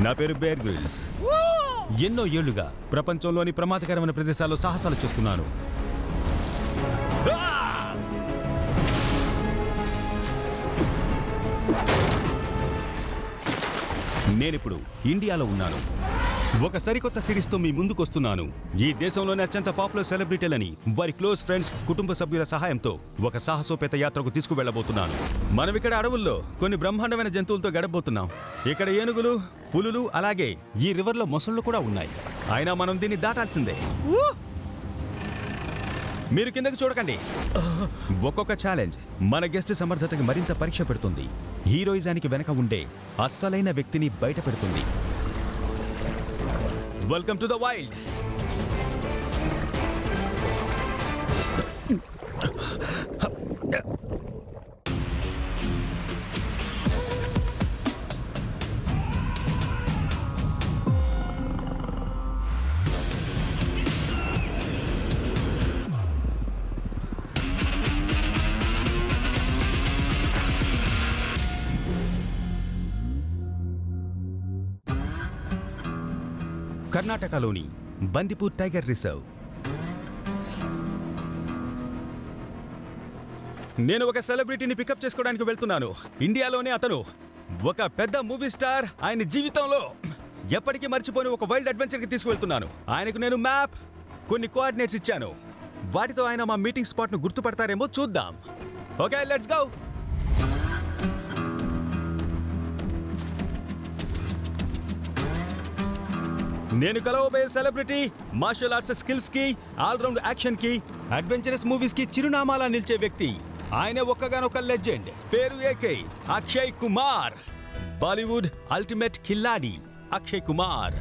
నా పేరు Bear Grylls. ఎన్నో ఏళ్లుగా ప్రపంచంలోని ప్రమాదకరమైన ప్రదేశాల్లో సాహసాలు చేస్తున్నాను. నేనిప్పుడు ఇండియాలో ఉన్నాను. ఒక సరికొత్త సిరీస్తో మీ ముందుకు వస్తున్నాను. ఈ దేశంలోని అత్యంత పాపులర్ సెలబ్రిటీలని వారి క్లోజ్ ఫ్రెండ్స్, కుటుంబ సభ్యుల సహాయంతో ఒక సాహసోపేత యాత్రకు తీసుకువెళ్లబోతున్నాను. మనం ఇక్కడ అడవుల్లో కొన్ని బ్రహ్మాండమైన జంతువులతో గడపబోతున్నాం. ఇక్కడ ఏనుగులు, పులులు, అలాగే ఈ రివర్లో మొసళ్ళు కూడా ఉన్నాయి. అయినా మనం దీన్ని దాటాల్సిందే. మీరు కిందకి చూడకండి. ఒక్కొక్క ఛాలెంజ్ మన గెస్ట్ సమర్థతకి మరింత పరీక్ష పెడుతుంది. హీరోయిజానికి వెనక ఉండే అస్సలైన వ్యక్తిని బయట పెడుతుంది. Welcome to the wild. కర్ణాటకలోని బందిపూర్ టైగర్ రిజర్వ్. నేను ఒక సెలబ్రిటీని పికప్ చేసుకోవడానికి వెళ్తున్నాను. ఇండియాలోనే అతను ఒక పెద్ద మూవీ స్టార్. ఆయన జీవితంలో ఎప్పటికీ మర్చిపోని ఒక వైల్డ్ అడ్వెంచర్కి తీసుకువెళ్తున్నాను. ఆయనకు నేను మ్యాప్, కొన్ని కోఆర్డినేట్స్ ఇచ్చాను. వాటితో ఆయన మా మీటింగ్ స్పాట్ను గుర్తుపడతారేమో చూద్దాం. Okay, let's go. నేను కలవబోయే సెలబ్రిటీ మార్షల్ ఆర్ట్స్ స్కిల్స్ కి, ఆల్రౌండ్ యాక్షన్ కి, అడ్వెంచరస్ మూవీస్ కి చిరునామాలా నిలిచే వ్యక్తి. ఆయన ఒక్కగానొక్క లెజెండ్. పేరు ఏకే అక్షయ్ కుమార్. బాలీవుడ్ అల్టిమేట్ కిల్లాడి అక్షయ్ కుమార్.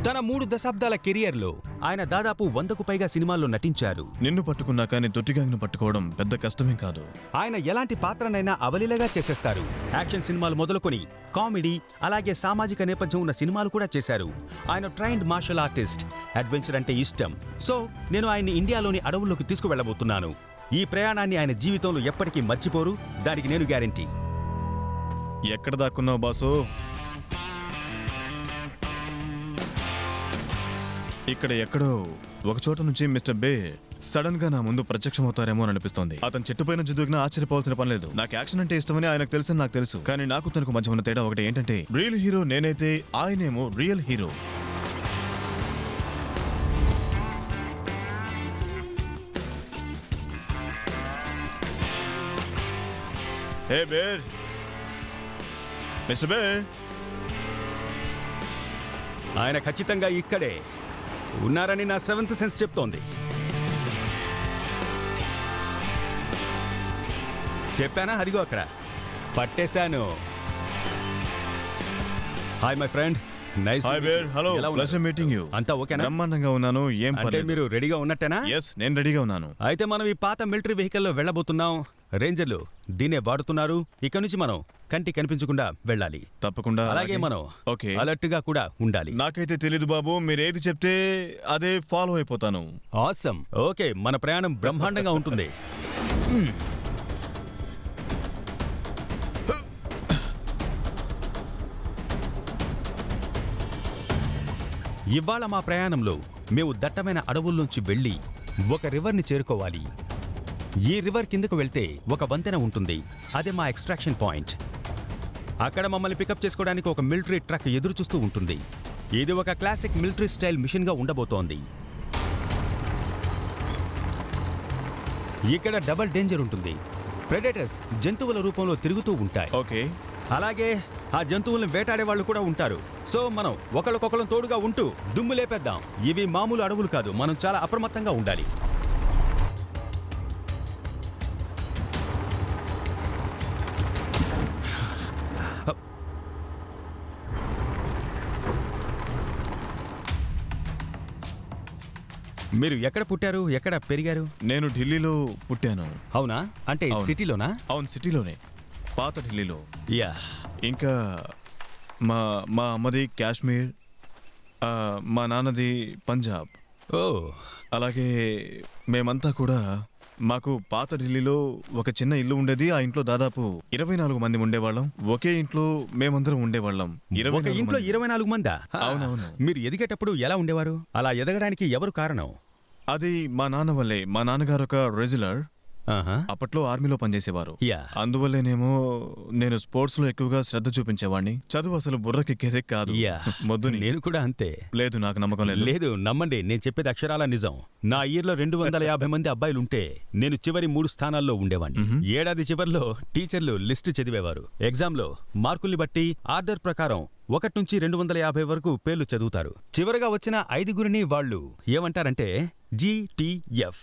తన 3 దశాబ్దాల కెరియర్లో ఆయన దాదాపు 100కు పైగా సినిమాల్లో నటించారు. నిన్ను పట్టుకున్నా కానీ తొట్టిగాంగ్ను పట్టుకోవడం పెద్ద కష్టమేం కాదు. ఆయన ఎలాంటి పాత్రనైనా అవలీలగా చేసేస్తారు. యాక్షన్ సినిమాలు మొదలుకొని కామెడీ, అలాగే సామాజిక నేపథ్యం ఉన్న సినిమాలు కూడా చేశారు. ఆయన ట్రైన్డ్ మార్షల్ ఆర్టిస్ట్. అడ్వెంచర్ అంటే ఇష్టం. సో నేను ఆయన్ని ఇండియాలోని అడవుల్లోకి తీసుకువెళ్లబోతున్నాను. ఈ ప్రయాణాన్ని ఆయన జీవితంలో ఎప్పటికీ మర్చిపోరు. దానికి నేను గ్యారెంటీ. ఎక్కడ దాక్కున్నావు బాసు? ఇక్కడ ఎక్కడో ఒక చోట నుంచి మిస్టర్ బే సడన్ గా నా ముందు ప్రత్యక్షమవుతారేమో అని అనిపిస్తోంది. అతను చెట్టుపైన జిదుగునా ఆశ్చర్యపోవాల్సిన పని లేదు. నాకు యాక్షన్ అంటే ఇష్టమని ఆయనకు తెలుసని నాకు తెలుసు. కానీ నాకు తనకు మధ్య ఉన్న తేడా ఒకటి ఏంటంటే, రియల్ హీరో నేనైతే ఆయనేమో రియల్ హీరో. హే బేర్, మిస్టర్ బేర్. ఆయన ఖచ్చితంగా ఇక్కడే ఉన్నారని నా 7th సెన్స్ చెప్తోంది. చెప్పానా? అదిగో అక్కడ పట్టేశాను. Hi my friend. Nice. Hi bear. Hello. Pleasure meeting you. అంతా ఓకేనా? బ్రహ్మాండంగా ఉన్నాను. ఏం అంటే పర్లేదు. మీరు రెడీగా ఉన్నట్టేనా? yes, నేను రెడీగా ఉన్నాను. అయితే మనం ఈ పాత మిలిటరీ వెహికల్లో వెళ్ళబోతున్నాం. రేంజర్లు దీన్నే వాడుతున్నారు. ఇక నుంచి మనం కంటి కనిపించకుండా వెళ్ళాలి. తప్పకుండా. అలాగే మనం ఓకే, అలర్ట్ గా కూడా ఉండాలి. నాకైతే తెలీదు బాబు, మీరు ఏది చెప్తే అదే ఫాలో అయిపోతాను. ఆసమ్. ఓకే, మన ప్రయాణం బ్రహ్మాండంగా ఉంటుంది. ఇవాళ మా ప్రయాణంలో మేము దట్టమైన అడవుల్లోంచి వెళ్ళి ఒక రివర్ని చేరుకోవాలి. ఈ రివర్ కిందకు వెళ్తే ఒక వంతెన ఉంటుంది. అదే మా ఎక్స్ట్రాక్షన్ పాయింట్. అక్కడ మమ్మల్ని పికప్ చేసుకోవడానికి ఒక మిలిటరీ ట్రక్ ఎదురు చూస్తూ ఉంటుంది. ఇది ఒక క్లాసిక్ మిలిటరీ స్టైల్ మిషన్గా ఉండబోతోంది. ఇక్కడ డబుల్ డేంజర్ ఉంటుంది. ప్రెడేటర్స్ జంతువుల రూపంలో తిరుగుతూ ఉంటాయి. ఓకే, అలాగే ఆ జంతువులను వేటాడే వాళ్ళు కూడా ఉంటారు. సో మనం ఒకళ్ళకొకళ్ళం తోడుగా ఉంటూ దుమ్ము లేపేద్దాం. ఇవి మామూలు అడవులు కాదు. మనం చాలా అప్రమత్తంగా ఉండాలి. మీరు ఎక్కడ పుట్టారు? ఎక్కడ పెరిగారు? నేను ఢిల్లీలో పుట్టాను. అవునా? అంటే అవును. సిటీలోనా? అవును, సిటీలోనే, పాత ఢిల్లీలో. యా. ఇంకా మా మా అమ్మది కాశ్మీర్, మా నాన్నది పంజాబ్. ఓ, అలాగే మేమంతా కూడా మాకు పాత ఢిల్లీలో ఒక చిన్న ఇల్లు ఉండేది. ఆ ఇంట్లో దాదాపు 24 మంది ఉండేవాళ్ళం. ఒకే ఇంట్లో మేమందరం ఉండేవాళ్ళం. ఒక ఇంట్లో 24 మందా? అవునవును. మీరు ఎదిగేటప్పుడు ఎలా ఉండేవారు? అలా ఎదగడానికి ఎవరు కారణం? అది మా నాన్న వల్లే. మా నాన్నగారు ఒక రెజ్యులర్. ఆహా. అప్పట్లో ఆర్మీలో పనిచేసేవారు. యా. అందువల్లేనేమో నేను స్పోర్ట్స్ లో ఎక్కువగా శ్రద్ధ చూపించేవాడిని. చదువు అసలు బుర్రకెక్కేదే కాదు. యా. మొద్దుని. నేను కూడా అంతే. లేదు, నాకు నమ్మకం లేదు. లేదు, నమ్మండి, నేను చెప్పేది అక్షరాల నిజం. నా ఇయర్లో 250 మంది అబ్బాయిలుంటే నేను చివరి 3 స్థానాల్లో ఉండేవాడిని. ఏడాది చివర్లో టీచర్లు లిస్టు చదివేవారు. ఎగ్జామ్లో మార్కుల్ని బట్టి ఆర్డర్ ప్రకారం 1 నుంచి 250 వరకు పేర్లు చదువుతారు. చివరగా వచ్చిన 5గురిని వాళ్ళు ఏమంటారంటే GTF.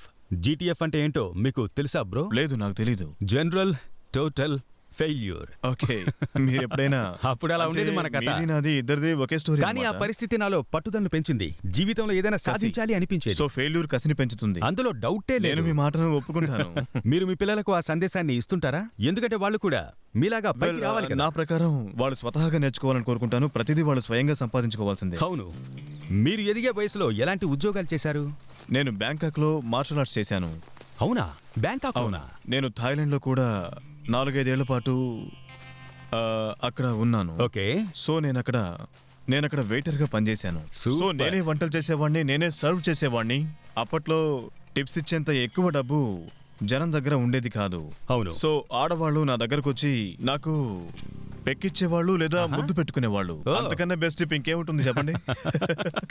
GTF అంటే ఏంటో మీకు తెలుసా బ్రో? లేదు, నాకు తెలీదు. General total failure. ఓకే, మీరు ఎప్పుడైనా అప్పుడు అలా ఉండేది మన కథ. మీది నాది ఇద్దరిది ఒకే స్టోరీ. కానీ ఆ పరిస్థితి నాలో పట్టుదలను పెంచింది. జీవితంలో ఏదైనా సాధించాలి అనిపించేది. సో ఫెయిల్యూర్ కసిని పెంచుతుంది. అందులో డౌటే నేను లేదు. మీ మాటను ఒప్పుకుంటాను. మీరు మీ పిల్లలకు ఆ సందేశాన్ని ఇస్తుంటారా? ఎందుకంటే వాళ్ళు కూడా మీలాగా పైకి రావాలి కదా. నా ప్రకారం వాళ్ళు స్వతహాగా నేర్చుకోవాలని కోరుకుంటాను. ప్రతిదీ వాళ్ళు స్వయంగా సంపాదించుకోవాల్సిందే. అవును. మీరు ఎదిగే వయసులో ఎలాంటి ఉద్యోగాలు చేశారు? నేను బ్యాంకాక్ లో మార్షల్ ఆర్ట్స్ చేశాను. అవునా? బ్యాంకాక్ అవునా? నేను థాయిలాండ్ లో కూడా 4-5 ఏళ్ల పాటు అక్కడ ఉన్నాను. ఓకే. సో నేను అక్కడ వెయిటర్ గా పనిచేశాను. So Super. నేనే వంటలు చేసేవాడిని, నేనే సర్వ్ చేసేవాడిని. అప్పట్లో టిప్స్ ఇచ్చేంత ఎక్కువ డబ్బు జనం దగ్గర ఉండేది కాదు. అవును. సో ఆడవాళ్ళు నా దగ్గరకు వచ్చి నాకు పెక్కిచ్చేవాళ్ళు లేదా ముద్దు పెట్టుకునేవాళ్ళు. Oh. అంతకన్నా బెస్ట్ టిప్ ఇంకేముంటుంది చెప్పండి.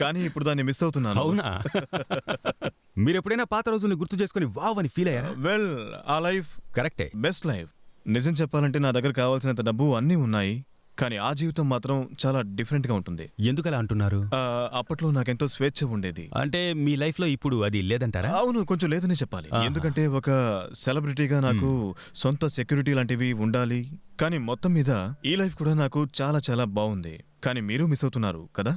కానీ ఇప్పుడు దాన్ని మిస్ అవుతున్నాను. అవునా? మీరు ఎప్పుడైనా పాత రోజుల్ని గుర్తు చేసుకుని వావ్ అని ఫీల్ అయ్యారా? వెల్, ఆ లైఫ్ కరెక్టే. Best life. నిజం చెప్పాలంటే నా దగ్గర కావాల్సినంత డబ్బు అన్నీ ఉన్నాయి, కానీ ఆ జీవితం మాత్రం చాలా డిఫరెంట్ గా ఉంటుంది. ఎందుకలా అంటున్నారు? అప్పట్లో నాకెంతో స్వేచ్ఛ ఉండేది. అంటే మీ లైఫ్ లో ఇప్పుడు అది లేదంటారా? అవును, కొంచెం లేదని చెప్పాలి. ఎందుకంటే ఒక సెలబ్రిటీగా నాకు సొంత సెక్యూరిటీ లాంటివి ఉండాలి. కానీ మొత్తం మీద ఈ లైఫ్ కూడా నాకు చాలా చాలా బాగుంది. కానీ మీరు మిస్ అవుతున్నారు కదా?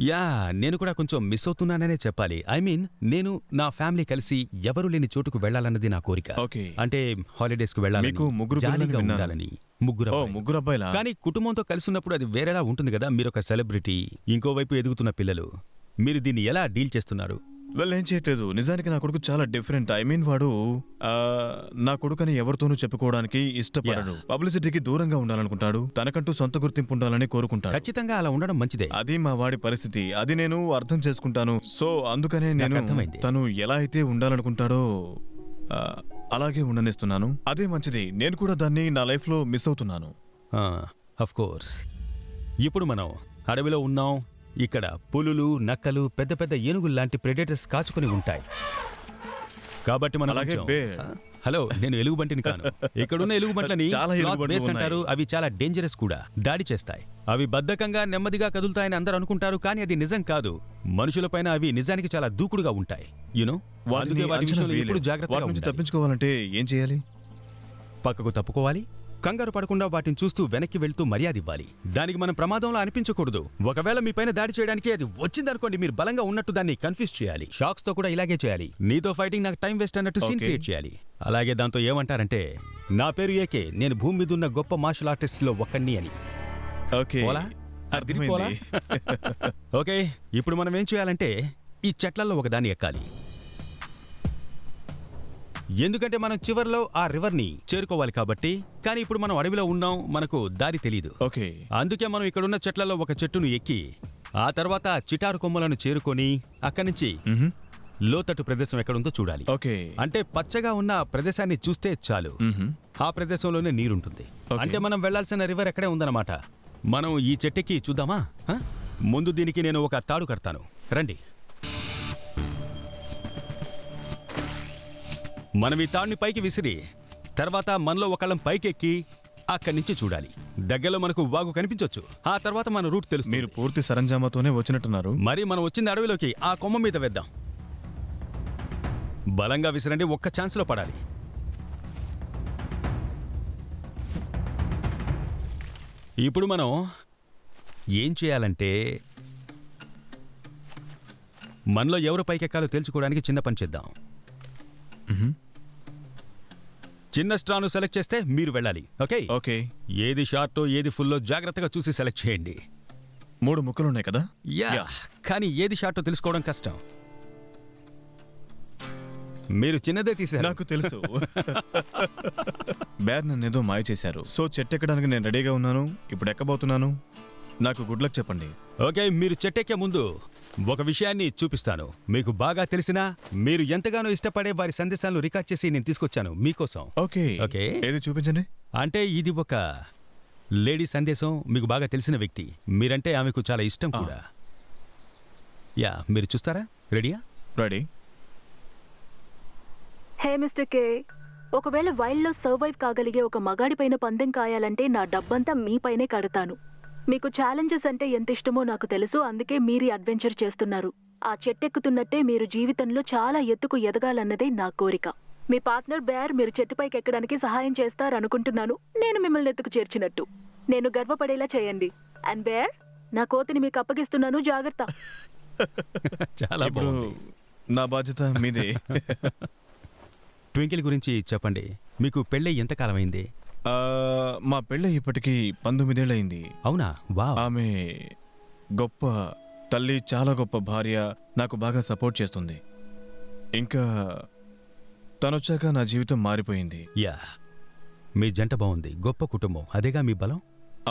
యా, నేను కూడా కొంచెం మిస్ అవుతున్నాననే చెప్పాలి. ఐ మీన్, నేను నా ఫ్యామిలీ కలిసి ఎవరు లేని చోటుకు వెళ్లాలన్నది నా కోరిక. ఓకే. అంటే హాలిడేస్ కు వెళ్ళాలని, మీకు ముగ్గురు జాలీగా పిల్లలని విన్నాను. ఉండాలని. ముగ్గురు ఓ, అబ్బాయిలు. ముగ్గురు అబ్బాయిలా? కానీ కుటుంబంతో కలిసి ఉన్నప్పుడు అది వేరేలా ఉంటుంది కదా. మీరు ఒక సెలబ్రిటీ, ఇంకోవైపు ఎదుగుతున్న పిల్లలు. మీరు దీన్ని ఎలా డీల్ చేస్తున్నారు? వెల్, ఏం చేయట్లేదు. నిజానికి నా కొడుకు చాలా డిఫరెంట్. ఐ మీన్, వాడు నా కొడుకని ఎవరితోనూ చెప్పుకోవడానికి ఇష్టపడడు. పబ్లిసిటీకి దూరంగా ఉండాలనుకుంటాడు. తనకంటూ సొంత గుర్తింపు ఉండాలని కోరుకుంటాడు. ఖచ్చితంగా అలా ఉండడం మంచిదే. అది మా వాడి పరిస్థితి. అది నేను అర్థం చేసుకుంటాను. సో అందుకనే నేను అర్థమైంది. తను ఎలా అయితే ఉండాలనుకుంటాడో అలాగే ఉండనిస్తున్నాను. అదే మంచిది. నేను కూడా దాన్ని నా లైఫ్ లో మిస్ అవుతున్నాను. Of course. ఇప్పుడు మనం అడవిలో ఉన్నాం. ఇక్కడ పులులు, నక్కలు, పెద్ద పెద్ద ఏనుగులు లాంటి ప్రెడేటర్స్ కాచుకొని ఉంటాయి. కాబట్టి మనం అలాగే కొంచెం- bear. హలో, నేను ఎలుగుబంటిని కాను. ఇక్కడున్న ఎలుగుబంట్లని చాలా sloth ఎలుగుబంట్లు bears ఉన్నాయి. అంటారు. అవి చాలా డేంజరస్ కూడా. దాడి చేస్తాయి. అవి బద్ధకంగా నెమ్మదిగా కదులుతాయని అందరూ అనుకుంటారు, కానీ అది నిజం కాదు. మనుషులపైన అవి నిజానికి చాలా దూకుడుగా ఉంటాయి. యూనో, అందుకే వాటి విషయంలో ఎప్పుడు జాగ్రత్తగా వాటి నుంచి ఉండాలి. తప్పించుకోవాలంటే ఏం చేయాలి? పక్కకు తప్పుకోవాలి. కంగారు పడకుండా వాటిని చూస్తూ వెనక్కి వెళ్తూ మర్యాద ఇవ్వాలి. దానికి మనం ప్రమాదంలో అనిపించకూడదు. ఒకవేళ మీ పైన దాడి చేయడానికి అది వచ్చిందనుకోండి, మీరు బలంగా ఉన్నట్టు దాన్ని కన్ఫ్యూజ్ చేయాలి. షాక్స్ తో కూడా ఇలాగే చేయాలి. నీతో ఫైటింగ్ నాకు టైం వేస్ట్ అన్నట్టు సీన్ Okay. క్రియేట్ చేయాలి. అలాగే దాంతో ఏమంటారంటే, నా పేరు ఏకే, నేను భూమి మీద ఉన్న గొప్ప మార్షల్ ఆర్టిస్ట్ లో ఒక్కడిని అని. ఓకే, పోలా? అర్థమైంది. ఓకే, ఇప్పుడు మనం ఏం చేయాలంటే ఈ చెట్లలో ఒకదాన్ని ఎక్కాలి. ఎందుకంటే మనం చివర్లో ఆ రివర్ని చేరుకోవాలి కాబట్టి. కానీ ఇప్పుడు మనం అడవిలో ఉన్నాం, మనకు దారి తెలీదు. ఓకే, అందుకే మనం ఇక్కడున్న చెట్లలో ఒక చెట్టును ఎక్కి ఆ తర్వాత చిటారు కొమ్మలను చేరుకొని అక్కడి నుంచి లోతట్టు ప్రదేశం ఎక్కడుందో చూడాలి. ఓకే, అంటే పచ్చగా ఉన్న ప్రదేశాన్ని చూస్తే చాలు. ఆ ప్రదేశంలోనే నీరుంటుంది. Okay. అంటే మనం వెళ్లాల్సిన రివర్ ఎక్కడే ఉందన్నమాట. మనం ఈ చెట్టుకి చూద్దామా? ముందు దీనికి నేను ఒక తాడు కడతాను. రండి. మనం ఈ తాడుని పైకి విసిరి తర్వాత మనలో ఒకళ్ళం పైకెక్కి అక్కడి నుంచి చూడాలి. దగ్గరలో మనకు వాగు కనిపించొచ్చు. ఆ తర్వాత మన రూట్ తెలుస్తుంది. మీరు పూర్తి సరంజామాతోనే వచ్చినట్టున్నారు. మరి మనం వచ్చింది అడవిలోకి. ఆ కొమ్మ మీద వేద్దాం. బలంగా విసిరండి. ఒక్క ఛాన్స్లో పడాలి. ఇప్పుడు మనం ఏం చేయాలంటే, మనలో ఎవరు పైకెక్కాలో తెలుసుకోవడానికి చిన్న పని చేద్దాం. చిన్న స్ట్రాను సెలెక్ట్ చేస్తే మీరు వెళ్ళాలి. ఓకే, ఓకే, ఏది షార్టో ఏది ఫుల్లో జాగ్రత్తగా చూసి సెలెక్ట్ చేయండి. 3 ముక్కలున్నాయి కదా? యా, కానీ ఏది షార్టో తెలుసుకోవడం కష్టం. మీరు చిన్నదే తీశారు. నాకు తెలుసు. బేర్ నన్నేదో మాయ చేశారు. సో చెట్టు ఎక్కడానికి నేను రెడీగా ఉన్నాను. ఇప్పుడు ఎక్కబోతున్నాను. నాకు గుడ్ లక్ చెప్పండి. ఓకే, మీరు చెట్టెక్కే ముందు ఒక విషయాన్ని చూపిస్తాను. మీకు బాగా తెలిసిన, మీరు ఎంతగానో ఇష్టపడే వారి సందేశాలను రికార్డ్ చేసి నేను తీసుకొచ్చాను మీకోసం. Okay okay. ఏది చూపించండి. అంటే ఇది ఒక లేడీ సందేశం. మీకు బాగా తెలిసిన వ్యక్తి, మీరంటే ఆమెకు చాలా ఇష్టం కూడా. యా, మీరు చూస్తారా? రెడీయా? రెడీ. హే మిస్టర్ కే, ఒకవేళ వైల్డ్లో సర్వైవ్ కాగలిగే ఒక మగాడిపైన పందెం కాయాలంటే నా డబ్బంతా మీపైనే కడతాను. మీకు ఛాలెంజెస్ అంటే ఎంత ఇష్టమో నాకు తెలుసు, అందుకే మీరు అడ్వెంచర్ చేస్తున్నారు. ఆ చెట్టెక్కుతున్నట్టే మీరు జీవితంలో చాలా ఎత్తుకు ఎదగాలన్నదే నా కోరిక. మీ పార్ట్నర్ బేర్ మీరు చెట్టుపైకి ఎక్కడానికి సహాయం చేస్తారనుకుంటున్నాను. నేను మిమ్మల్ని ఎత్తుకు చేర్చినట్టు. నేను గర్వపడేలా చేయండి. అండ్ బేర్, నా కోతిని మీకు అప్పగిస్తున్నాను, జాగ్రత్త. చాలా ఇప్పుడు బాగుంది. నా బాధ్యత మీదే. ట్వింకిల్ గురించి చెప్పండి. మీకు పెళ్ళై ఎంతకాలం అయింది? మా పెళ్ళి ఇప్పటికీ 19 ఏళ్ళయింది. అవునా? వావ్. ఆమె గొప్ప తల్లి, చాలా గొప్ప భార్య, నాకు బాగా సపోర్ట్ చేస్తుంది. ఇంకా తనొచ్చాక నా జీవితం మారిపోయింది. యా, మీ జంట బాగుంది. గొప్ప కుటుంబం, అదేగా మీ బలం.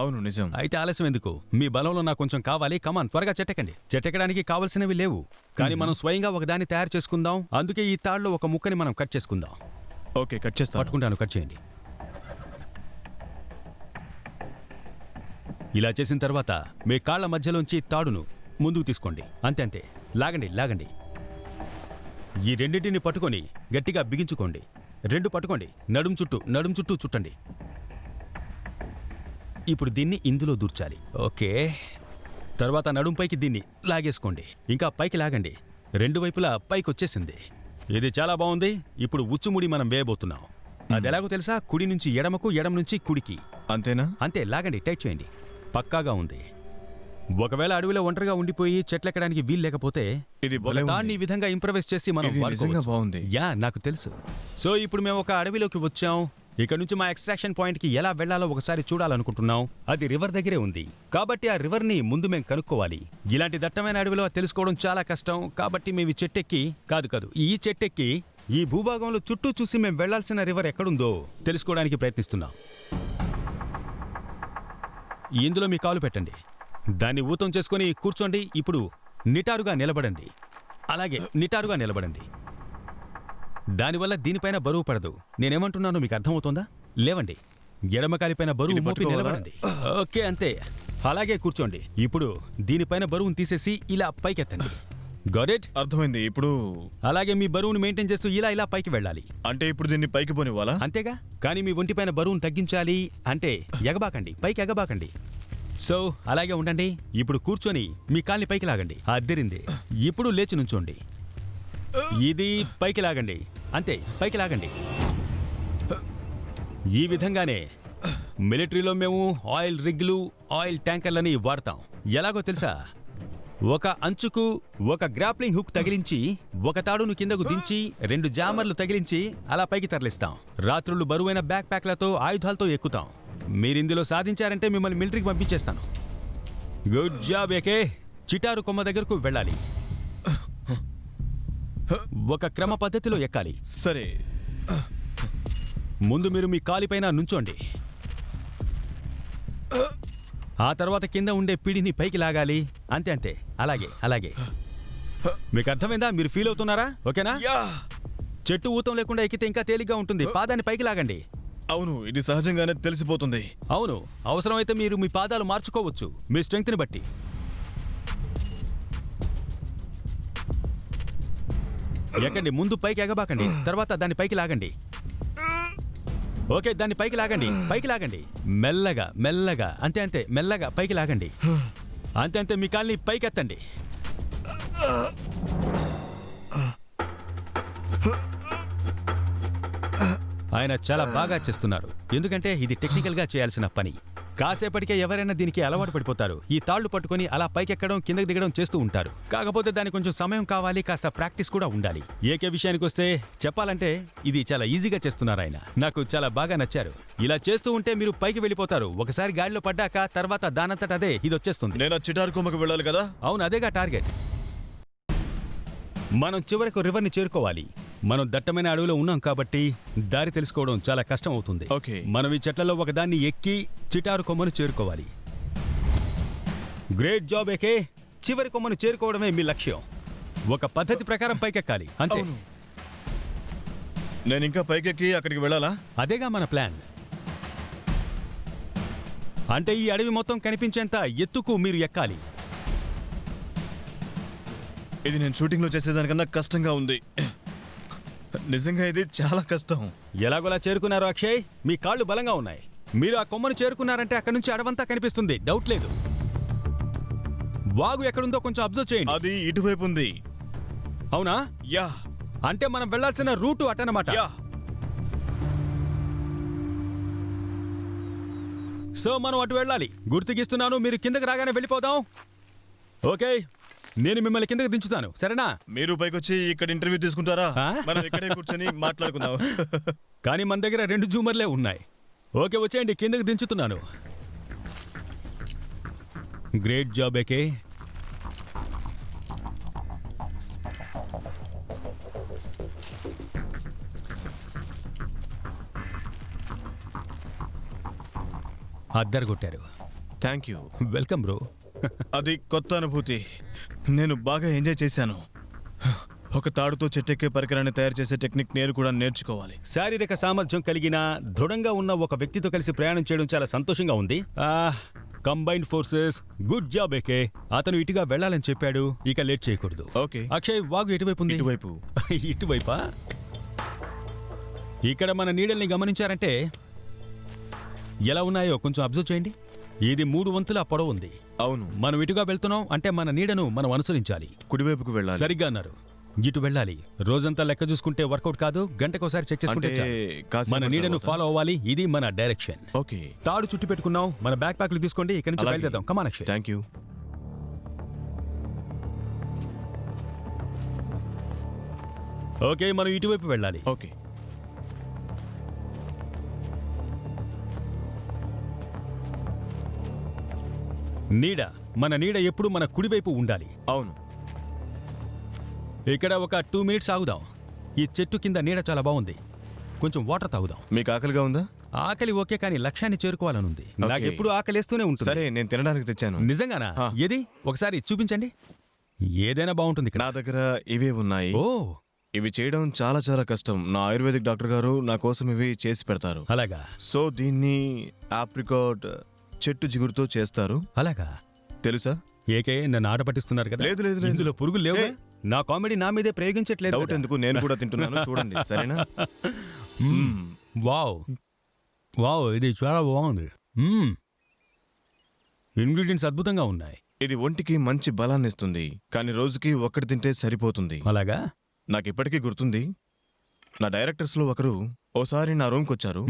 అవును, నిజం. అయితే ఆలస్యం ఎందుకు? మీ బలంలో నాకు కొంచెం కావాలి. కమాన్, త్వరగా చెట్టెక్కండి. చెట్టెక్కడానికి కావలసినవి లేవు, కానీ మనం స్వయంగా ఒకదాన్ని తయారు చేసుకుందాం. అందుకే ఈ తాడులో ఒక ముక్కని మనం కట్ చేసుకుందాం. ఓకే, కట్ చేస్తాను. పట్టుకుంటాను, కట్ చేయండి. ఇలా చేసిన తర్వాత మీ కాళ్ల మధ్యలోంచి తాడును ముందుకు తీసుకోండి. అంతే అంతే, లాగండి లాగండి. ఈ రెండింటిని పట్టుకొని గట్టిగా బిగించుకోండి. రెండు పట్టుకోండి, నడుం చుట్టూ చుట్టండి. ఇప్పుడు దీన్ని ఇందులో దూర్చాలి. ఓకే, తర్వాత నడుంపైకి దీన్ని లాగేసుకోండి. ఇంకా పైకి లాగండి. రెండు వైపులా పైకి వచ్చేసింది. ఇది చాలా బాగుంది. ఇప్పుడు ఉచ్చుముడి మనం వేయబోతున్నాం. అది ఎలాగో తెలుసా? కుడి నుంచి ఎడమకు, ఎడమ నుంచి కుడికి. అంతేనా? అంతే, లాగండి, టైట్ చేయండి. పక్కాగా ఉంది. ఒకవేళ అడవిలో ఒంటరిగా ఉండిపోయి చెట్లెక్కడానికి వీలు లేకపోతే ఇది భలే ఉంది. దాన్ని ఈ విధంగా ఇంప్రవైజ్ చేసి మనం ఇది నిజంగా వాడుకోవచ్చు. బాగుంది. యా, నాకు తెలుసు. సో ఇప్పుడు మేము ఒక అడవిలోకి వచ్చాం. ఇక్కడ నుంచి మా ఎక్స్ట్రాక్షన్ పాయింట్ కి ఎలా వెళ్లాలో ఒకసారి చూడాలనుకుంటున్నాం. అది రివర్ దగ్గరే ఉంది, కాబట్టి ఆ రివర్ ని ముందు మేము కనుక్కోవాలి. ఇలాంటి దట్టమైన అడవిలో తెలుసుకోవడం చాలా కష్టం. కాబట్టి మేము ఈ చెట్టెక్కి ఈ చెట్టెక్కి ఈ భూభాగంలో చుట్టూ చూసి మేము వెళ్లాల్సిన రివర్ ఎక్కడుందో తెలుసుకోవడానికి ప్రయత్నిస్తున్నాం. ఇందులో మీ కాలు పెట్టండి, దాన్ని ఊతం చేసుకొని కూర్చోండి. ఇప్పుడు నిటారుగా నిలబడండి. అలాగే నిటారుగా నిలబడండి. దానివల్ల దీనిపైన బరువు పడదు. నేనేమంటున్నానో మీకు అర్థమవుతుందా? లేవండి, ఎడమకాలిపైన బరువు ఇది మోపి పట్టుకోవాలా? నిలబడండి. ఓకే, అంతే, అలాగే కూర్చోండి. ఇప్పుడు దీనిపైన బరువును తీసేసి ఇలా పైకెత్తండి. Got it? అర్థమైంది. ఇప్పుడు అలాగే మీ బరువును మెయింటైన్ చేస్తూ ఇలా పైకి వెళ్ళాలి. అంటే ఇప్పుడు దీన్ని పైకి పోనివ్వాలా? అంతేగా, కానీ మీ ఒంటిపైన బరువును తగ్గించాలి. అంటే ఎగబాకండి, పైకి ఎగబాకండి. సో అలాగే ఉండండి. ఇప్పుడు కూర్చొని మీ కాల్ని పైకి లాగండి. అద్దరింది. ఇప్పుడు లేచి నుంచోండి. ఇది పైకి లాగండి. అంతే, పైకి లాగండి. ఈ విధంగానే మిలిటరీలో మేము ఆయిల్ రిగ్లు, ఆయిల్ ట్యాంకర్లని వాడతాం. ఎలాగో తెలుసా? ఒక అంచుకు ఒక గ్రాప్లింగ్ హుక్ తగిలించి ఒక తాడును కిందకు దించి 2 జామర్లు తగిలించి అలా పైకి తరలిస్తాం. రాత్రులు బరువైన బ్యాక్ ప్యాక్లతో, ఆయుధాలతో ఎక్కుతాం. మీరిందులో సాధించారంటే మిమ్మల్ని మిలిటరీకి పంపించేస్తాను. Good job AK. చిటారు కొమ్మ దగ్గరకు వెళ్ళాలి. ఒక క్రమ పద్ధతిలో ఎక్కాలి. సరే. ముందు మీరు మీ కాలిపైన నుంచోండి. ఆ తర్వాత కింద ఉండే పిడిని పైకి లాగాలి. అంతే అంతే, అలాగే. మీకు అర్థమైందా? మీరు ఫీల్ అవుతున్నారా? ఓకేనా? చెట్టు ఊతం లేకుండా ఎక్కితే ఇంకా తేలిగ్గా ఉంటుంది. పాదాన్ని పైకి లాగండి. అవును, ఇది సహజంగానే తెలిసిపోతుంది. అవును, అవసరమైతే మీరు మీ పాదాలు మార్చుకోవచ్చు మీ స్ట్రెంగ్త్ని బట్టి. ఎక్కండి, ముందు పైకి ఎగబాకండి, తర్వాత దాన్ని పైకి లాగండి. ఓకే, దాన్ని పైకి లాగండి. మెల్లగా. అంతే, మెల్లగా పైకి లాగండి. అంతే, మీ కాల్ని పైకి ఎత్తండి. ఆయన చాలా బాగా చేస్తున్నారు, ఎందుకంటే ఇది టెక్నికల్గా చేయాల్సిన పని. కాసేపటికే ఎవరైనా దీనికి అలవాటు పడిపోతారు. ఈ తాళ్లు పట్టుకొని అలా పైకెక్కడం, కిందకి దిగడం చేస్తూ ఉంటారు. కాకపోతే దానికి కొంచెం సమయం కావాలి, కాస్త ప్రాక్టీస్ కూడా ఉండాలి. ఏకే విషయానికి వస్తే చెప్పాలంటే ఇది చాలా ఈజీగా చేస్తున్నారు ఆయన. నాకు చాలా బాగా నచ్చారు. ఇలా చేస్తూ ఉంటే మీరు పైకి వెళ్ళిపోతారు. ఒకసారి గాడిలో పడ్డాక తర్వాత దానంతట అదే ఇది వచ్చేస్తుంది. నేను చిటారు కొమ్మకు వెళ్ళాలి కదా? అవును, అదేగా టార్గెట్. మనం చివరకు రివర్ని చేరుకోవాలి. మనం దట్టమైన అడవిలో ఉన్నాం కాబట్టి దారి తెలుసుకోవడం చాలా కష్టం అవుతుంది. ఓకే. మనం ఈ చెట్లలో ఒకదాన్ని ఎక్కి చిటారు కొమ్మను చేరుకోవాలి. Great job AK. చివరి కొమ్మను చేరుకోవడమే మీ లక్ష్యం. ఒక పద్ధతి ప్రకారం పైకెక్కాలి అంతే. అవును. నేను ఇంకా పైకెక్కి అక్కడికి వెళ్ళాలా? అదేగా మన ప్లాన్. అంటే ఈ అడవి మొత్తం కనిపించేంత ఎత్తుకు మీరు ఎక్కాలి. ఇది నేను షూటింగ్లో చేసేదానికన్నా కష్టంగా ఉంది. నిజంగా ఇది చాలా కష్టం. ఎలాగోలా చేరుకున్నారు అక్షయ్. మీ కాళ్ళు బలంగా ఉన్నాయి. మీరు ఆ కొమ్మను చేరుకున్నారంటే అక్కడి నుంచి అడవంతా కనిపిస్తుంది, డౌట్ లేదు. వాగు ఎక్కడుందో కొంచెం అబ్జర్వ్ చేయండి. అది ఇటువైపు ఉంది. అవునా? యా అంటే మనం వెళ్లాల్సిన రూటు అటనమాట. యా సో మనం అటు వెళ్ళాలి. గుర్తుకిస్తున్నాను, మీరు కిందకి రాగానే వెళ్ళిపోదాం. ఓకే, నేను మిమ్మల్ని కిందకి దించుతాను, సరేనా? మీరు పైకొచ్చి ఇక్కడ ఇంటర్వ్యూ తీసుకుంటారా? ఆ? మనం ఇక్కడే కూర్చొని మాట్లాడుకుందాం. కానీ మన దగ్గర 2 జూమర్లే ఉన్నాయి. ఓకే, వచ్చేయండి, కిందకి దించుతున్నాను. Great job AK. అద్దరు కొట్టారు. Thank you. Welcome bro. అది కొత్త అనుభూతి. నేను బాగా ఎంజాయ్ చేశాను. ఒక తాడుతో చెట్టెక్కే పరికరాన్ని తయారు చేసే టెక్నిక్ నేను కూడా నేర్చుకోవాలి. శారీరక సామర్థ్యం కలిగిన దృఢంగా ఉన్న ఒక వ్యక్తితో కలిసి ప్రయాణం చేయడం చాలా సంతోషంగా ఉంది. Combined forces, good job AK. అతను ఇటుగా వెళ్ళాలని చెప్పాడు, ఇక లేట్ చేయకూడదు. ఓకే. అక్షయ్, వాగు ఎటువైపు ఉంది? ఇటువైపు. ఇటువైపా? ఇక్కడ మన నీడల్ని గమనించారంటే ఎలా ఉన్నాయో కొంచెం అబ్జర్వ్ చేయండి. ఇది 3 వంతుల పొడవు ఉంది. అవును. మనం ఇటుగా వెళ్తున్నాం అంటే మన నీడను మనం అనుసరించాలి. కుడివైపుకు వెళ్ళాలి. సరిగ్గా అన్నారు, ఇటు వెళ్ళాలి. రోజంతా లెక్క చూసుకుంటే వర్కౌట్ కాదు, గంటకోసారి చెక్ చేసుకుంటే అంటే చాలు. కాసేపటి మన నీడను తర్వాత. ఫాలో అవ్వాలి. ఇది మన డైరెక్షన్. ఓకే. తాడు చుట్టి పెట్టుకున్నాం. మన బ్యాక్ ప్యాక్లు తీసుకోండి, ఇక్కడి నుంచి అలాగే. బయలుదేరదాం. Come on Akshay. Thank you. Okay, మనం ఇటువైపు వెళ్ళాలి. ఓకే. నీడ, మన నీడ ఎప్పుడు మన కుడివైపు ఉండాలి. అవును. ఇక్కడ ఒక 2 మినిట్స్ ఆగుదాం. ఈ చెట్టు కింద నీడ చాలా బాగుంది. కొంచెం వాటర్ తాగుదాం. మీకు ఆకలిగా ఉందా? ఆకలి ఓకే, కానీ లక్ష్యాన్ని చేరుకోవాలనుంది. నాకు ఎప్పుడు ఆకలేస్తూనే ఉంటుంది. సరే, నేను తినడానికి తెచ్చాను. నిజంగానా? ఆ. ఏది ఒకసారి చూపించండి. ఏదైనా బాగుంటుంది ఇక్కడ. నా దగ్గర ఇవే ఉన్నాయి. ఓ, ఇవి చేయడం చాలా చాలా కష్టం. నా ఆయుర్వేదిక్ డాక్టర్ గారు నా కోసం ఇవి చేసి పెడతారు. అలాగా? సో దీన్ని ఆప్రికాట్ చెట్టు జిగురుతో చేస్తారు. అలాగా? తెలుసా? ఏకే నన్ను ఆట పట్టిస్తున్నారు కదా? లేదు, లేదు, లేదు. ఇందులో పురుగులు లేవు. ఏ. నా కామెడీ నా మీదే ప్రయోగించట్లేదు డౌట్ కదా? ఎందుకు, నేను కూడా తింటున్నాను. చూడండి, సరేనా? వావ్ వావ్, ఇది చాలా బాగుంది. ఇంగ్రీడియంట్స్ అద్భుతంగా ఉన్నాయి. ఇది ఒంటికి మంచి బలాన్ని ఇస్తుంది, కానీ రోజుకి ఒక్కటి తింటే సరిపోతుంది. అలాగా? నాకు ఇప్పటికీ గుర్తుంది, నా డైరెక్టర్స్లో ఒకరు ఓసారి నా రూమ్కి వచ్చారు.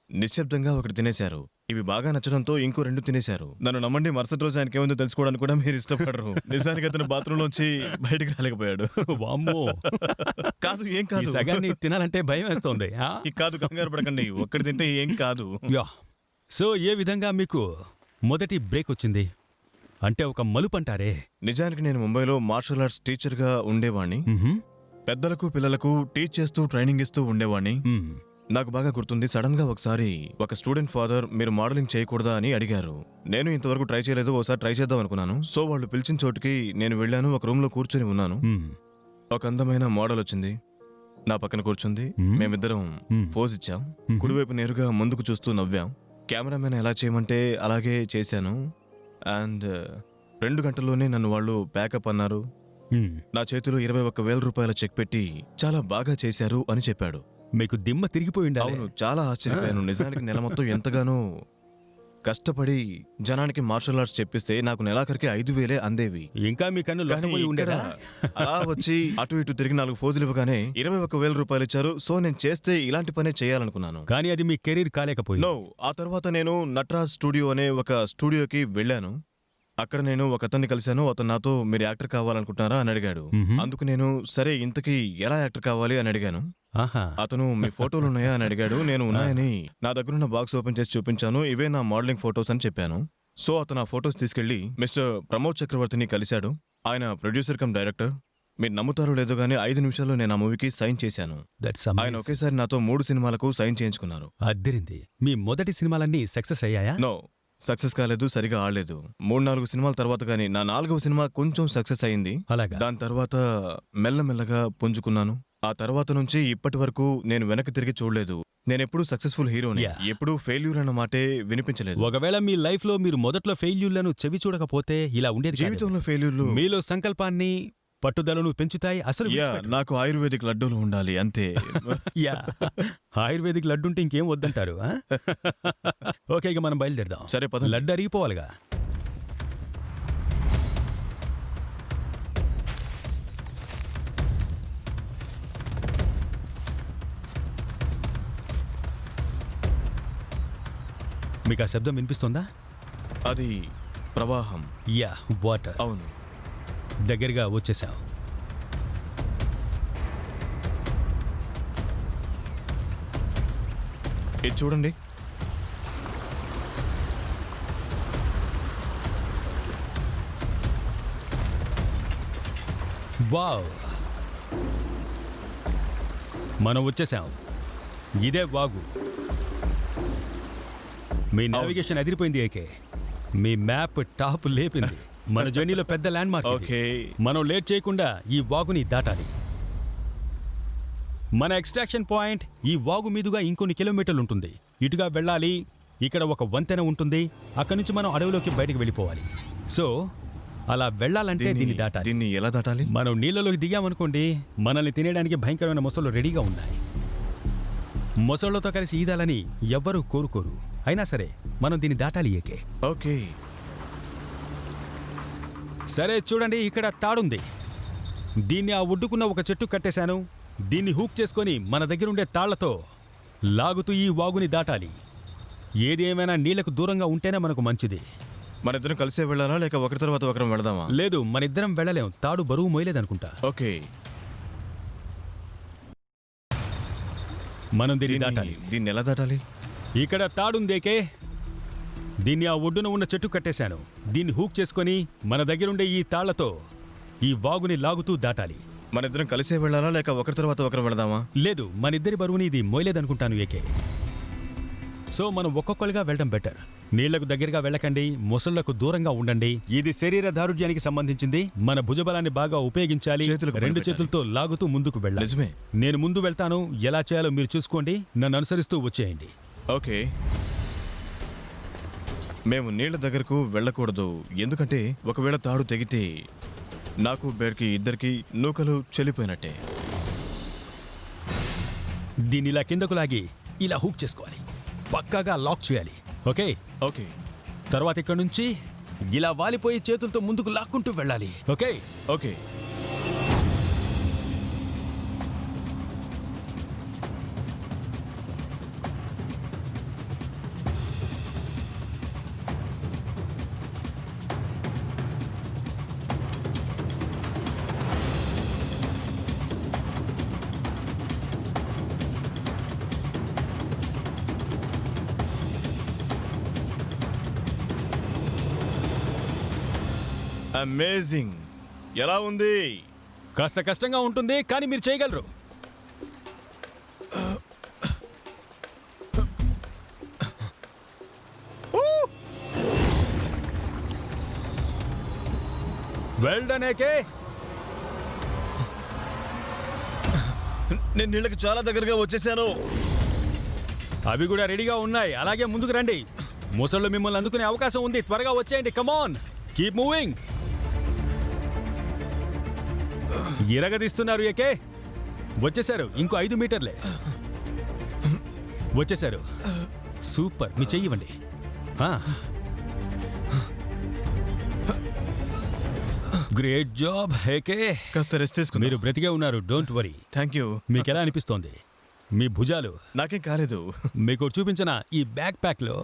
నిశ్శబ్దంగా ఒకటి తినేశారు. ఇవి బాగా నచ్చడంతో ఇంకో 2 తినేశారు. నన్ను నమ్మండి, మరుసటి రోజు ఆయనకి ఏముందో తెలుసుకోవడానికి కూడా మీరు ఇష్టపడరు. నిజానికి అతను బాత్రూంలోంచి బయటికి రాలేకపోయాడు. వామ్మో. కాదు, ఏం ఈ కాదు. సగాన్ని తినాలంటే భయం వేస్తోంది. కాదు, కంగారు పడకండి. ఒక్కటి తింటే ఏం కాదు. యా. సో ఏ విధంగా మీకు మొదటి బ్రేక్ వచ్చింది? అంటే ఒక మలుపు అంటారే. నిజానికి నేను ముంబైలో మార్షల్ ఆర్ట్స్ టీచర్గా ఉండేవాణ్ణి. పెద్దలకు పిల్లలకు టీచ్ చేస్తూ ట్రైనింగ్ ఇస్తూ ఉండేవాణ్ణి. నాకు బాగా గుర్తుంది, సడన్ గా ఒకసారి ఒక స్టూడెంట్ ఫాదర్ మీరు మోడలింగ్ చేయకూడదా అని అడిగారు. నేను ఇంతవరకు ట్రై చేయలేదు, ఓసారి ట్రై చేద్దాం అనుకున్నాను. సో వాళ్ళు పిలిచిన చోటుకి నేను వెళ్ళాను. ఒక రూమ్ లో కూర్చొని ఉన్నాను. ఒక అందమైన మోడల్ వచ్చింది, నా పక్కన కూర్చుంది. మేమిద్దరం పోజ్ ఇచ్చాం. కుడివైపు నేరుగా ముందుకు చూస్తూ నవ్వాం. కెమెరామెన్ ఎలా చేయమంటే అలాగే చేశాను. అండ్ 2 గంటల్లోనే నన్ను వాళ్ళు ప్యాకప్ అన్నారు. నా చేతిలో 21,000 రూపాయల చెక్ పెట్టి చాలా బాగా చేశారు అని చెప్పాడు. మీకు దిమ్మ తిరిగిపోయి ఉండాలి. అవును, చాలా ఆశ్చర్యపోయాను. నిజానికి నెల మొత్తం ఎంతగానో కష్టపడి జనానికి మార్షల్ ఆర్ట్స్ చెప్పిస్తే నాకు నెలాఖరికి 5,000 అందేవి. ఇంకా మీ కన్ను కానీ లోకపోయి ఉండేదా? అలా వచ్చి అటు ఇటు తిరిగి 4 ఫోజులు ఇవ్వగానే 21,000 రూపాయలు ఇచ్చారు. సో నేను చేస్తే ఇలాంటి పనే చేయాలనుకున్నాను. కానీ అది మీ కెరీర్ కాలేకపోయింది. నో. ఆ తర్వాత నేను నటరాజ్ స్టూడియో అనే ఒక స్టూడియోకి వెళ్ళాను. అక్కడ నేను ఒక అతన్ని కలిశాను. అతను నాతో మీరు యాక్టర్ కావాలనుకుంటున్నారా అని అడిగాడు. అందుకు నేను సరే ఇంతకీ ఎలా యాక్టర్ కావాలి అని అడిగాను. ఆహా. అతను మీ ఫోటోలు ఉన్నాయా అని అడిగాడు. నేను ఉన్నాయని నా దగ్గరున్న బాక్స్ ఓపెన్ చేసి చూపించాను. ఇవే నా మోడలింగ్ ఫోటోస్ అని చెప్పాను. సో అతను ఆ ఫోటోస్ తీసుకెళ్లి మిస్టర్ ప్రమోద్ చక్రవర్తిని కలిశాడు. ఆయన ప్రొడ్యూసర్ కమ్ డైరెక్టర్. మీరు నమ్ముతారో లేదో గానీ 5 నిమిషాల్లో నేను ఆ మూవీకి సైన్ చేశాను. దట్స్ ఆయన ఒకేసారి నాతో 3 సినిమాలకు సైన్ చేయించుకున్నారు. అద్దరింది. మీ మొదటి సినిమాలన్నీ సక్సెస్ అయ్యాయా? నో, సక్సెస్ కాలేదు, సరిగా ఆడలేదు. 3-4 సినిమాల తర్వాత కానీ నా 4వ సినిమా కొంచెం సక్సెస్ అయింది. అలాగా? దాని తర్వాత మెల్లమెల్లగా పుంజుకున్నాను. ఆ తర్వాత నుంచి ఇప్పటి వరకు నేను వెనక్కి తిరిగి చూడలేదు. నేనెప్పుడూ సక్సెస్ఫుల్ హీరోని, Yeah. ఎప్పుడూ ఫెయిల్యూర్ అన్న మాటే వినిపించలేదు. ఒకవేళ మీ లైఫ్ లో మీరు మొదట్లో ఫెయిల్యూర్లను చెవి చూడకపోతే ఇలా ఉండేది కాదు. జీవితంలో ఫెయిల్యూర్లు మీలో సంకల్పాన్ని పట్టుదలను పెంచుతాయి. అసలు విడిచిపెట్టరు. నాకు ఆయుర్వేదిక్ లడ్డూలు ఉండాలి అంతే. యా, ఆయుర్వేదిక్ లడ్డు ఉంటే ఇంకేం వద్దంటారు. ఆ? ఓకే, ఇక మనం బయలుదేరదాం. సరే, పదండి. లడ్డు అరిగిపోవాలిగా. మీకు ఆ శబ్దం వినిపిస్తుందా? అది ప్రవాహం. Yeah, water. అవును. దగ్గరగా వచ్చేసాం. ఇది చూడండి. వావ్, మనం వచ్చేసాం. ఇదే వాగు. మీ నావిగేషన్ అదిరిపోయింది ఏకే. మీ మ్యాప్ టాప్ లేపింది. మన జర్నీలో పెద్ద ల్యాండ్ మార్క్ ఇది. ఓకే. మనం లేట్ చేయకుండా ఈ వాగుని దాటాలి. మన ఎక్స్ట్రాక్షన్ పాయింట్ ఈ వాగు మీదుగా ఇంకొన్ని కిలోమీటర్లు ఉంటుంది. ఇటుగా వెళ్ళాలి. ఇక్కడ ఒక వంతెన ఉంటుంది. అక్కడి నుంచి మనం అడవిలోకి బయటకు వెళ్ళిపోవాలి. సో అలా వెళ్ళాలంటే దీన్ని దాటాలి. దీన్ని ఎలా దాటాలి? మనం నీళ్ళలోకి దిగామనుకోండి, మనల్ని తినేయడానికి భయంకరమైన మొసళ్ళు రెడీగా ఉన్నాయి. మొసళ్ళతో కలిసి ఈదాలని ఎవ్వరూ కోరుకోరు. అయినా సరే మనం దీన్ని దాటాలి ఏకే. ఓకే. సరే చూడండి, ఇక్కడ తాడుంది. దీన్ని ఆ ఒడ్డుకున్న ఒక చెట్టు కట్టేశాను. దీన్ని హూక్ చేసుకొని మన దగ్గరుండే తాళ్లతో లాగుతూ ఈ వాగుని దాటాలి. ఏది ఏమైనా నీళ్లకు దూరంగా ఉంటేనే మనకు మంచిది. మన ఇద్దరం కలిసే వెళ్ళాలా లేక ఒకరి తర్వాత ఒకరం వెళదామా? లేదు, మన ఇద్దరం వెళ్ళలేం. తాడు బరువు మోయలేదనుకుంటా. ఓకే. మనం దీన్ని దాటాలి. దీన్ని ఎలా దాటాలి? ఇక్కడ తాడుందేకే. దీన్ని ఆ ఒడ్డున ఉన్న చెట్టు కట్టేశాను. దీన్ని హూక్ చేసుకొని మన దగ్గరుండే ఈ తాళ్లతో ఈ వాగుని లాగుతూ దాటాలి. మన ఇద్దరం కలిసే వెళ్ళాలా లేక ఒకరి తర్వాత ఒకరం వెళదామా? లేదు, మన ఇద్దరి బరువుని ఇది మోయలేదనుకుంటాను ఏకే. సో మనం ఒక్కొక్కరుగా వెళ్ళడం బెటర్. నీళ్లకు దగ్గరగా వెళ్ళకండి, మొసళ్లకు దూరంగా ఉండండి. ఇది శరీర దారుఢ్యానికి సంబంధించింది. మన భుజబలాన్ని బాగా ఉపయోగించాలి. చేతులకు రెండు పనిపెట్టాలి. చేతులతో లాగుతూ ముందుకు వెళ్ళాలి. నిజమే. నేను ముందు వెళ్తాను. ఎలా చేయాలో మీరు చూసుకోండి. నన్ను అనుసరిస్తూ వచ్చేయండి. ఓకే. మేము నీళ్ల దగ్గరకు వెళ్ళకూడదు, ఎందుకంటే ఒకవేళ తాడు తెగితే నాకు బేర్కి ఇద్దరికి నూకలు చెల్లిపోయినట్టే. దీన్ని ఇలా కిందకు లాగి ఇలా హూక్ చేసుకోవాలి. పక్కాగా లాక్ చేయాలి. ఓకే. ఓకే. తర్వాత ఇక్కడ నుంచి ఇలా వాలిపోయి చేతులతో ముందుకు లాక్కుంటూ వెళ్ళాలి. ఓకే. ఓకే. అమేజింగ్. ఎలా ఉంది? కాస్త కష్టంగా ఉంటుంది, కానీ మీరు చేయగలరు. వెల్డనేకే. నేను నీళ్ళకి చాలా దగ్గరగా వచ్చేసాను. అవి కూడా రెడీగా ఉన్నాయి. అలాగే ముందుకు రండి. ముసళ్ళు మిమ్మల్ని అందుకునే అవకాశం ఉంది. త్వరగా వచ్చేయండి. Come on, keep moving. ఇరగదీస్తున్నారు ఏకే. వచ్చేశారు. ఇంకో 5 మీటర్లే. వచ్చేశారు. సూపర్. మీ చెయ్యివ్వండి. Great job AK. కాస్త రెస్ట్ తీసుకుని. మీరు బ్రతికే ఉన్నారు. Don't worry. Thank you. మీకు ఎలా అనిపిస్తోంది? మీ భుజాలు? నాకేం కాలేదు. మీకు చూపించిన ఈ బ్యాక్ ప్యాక్ లో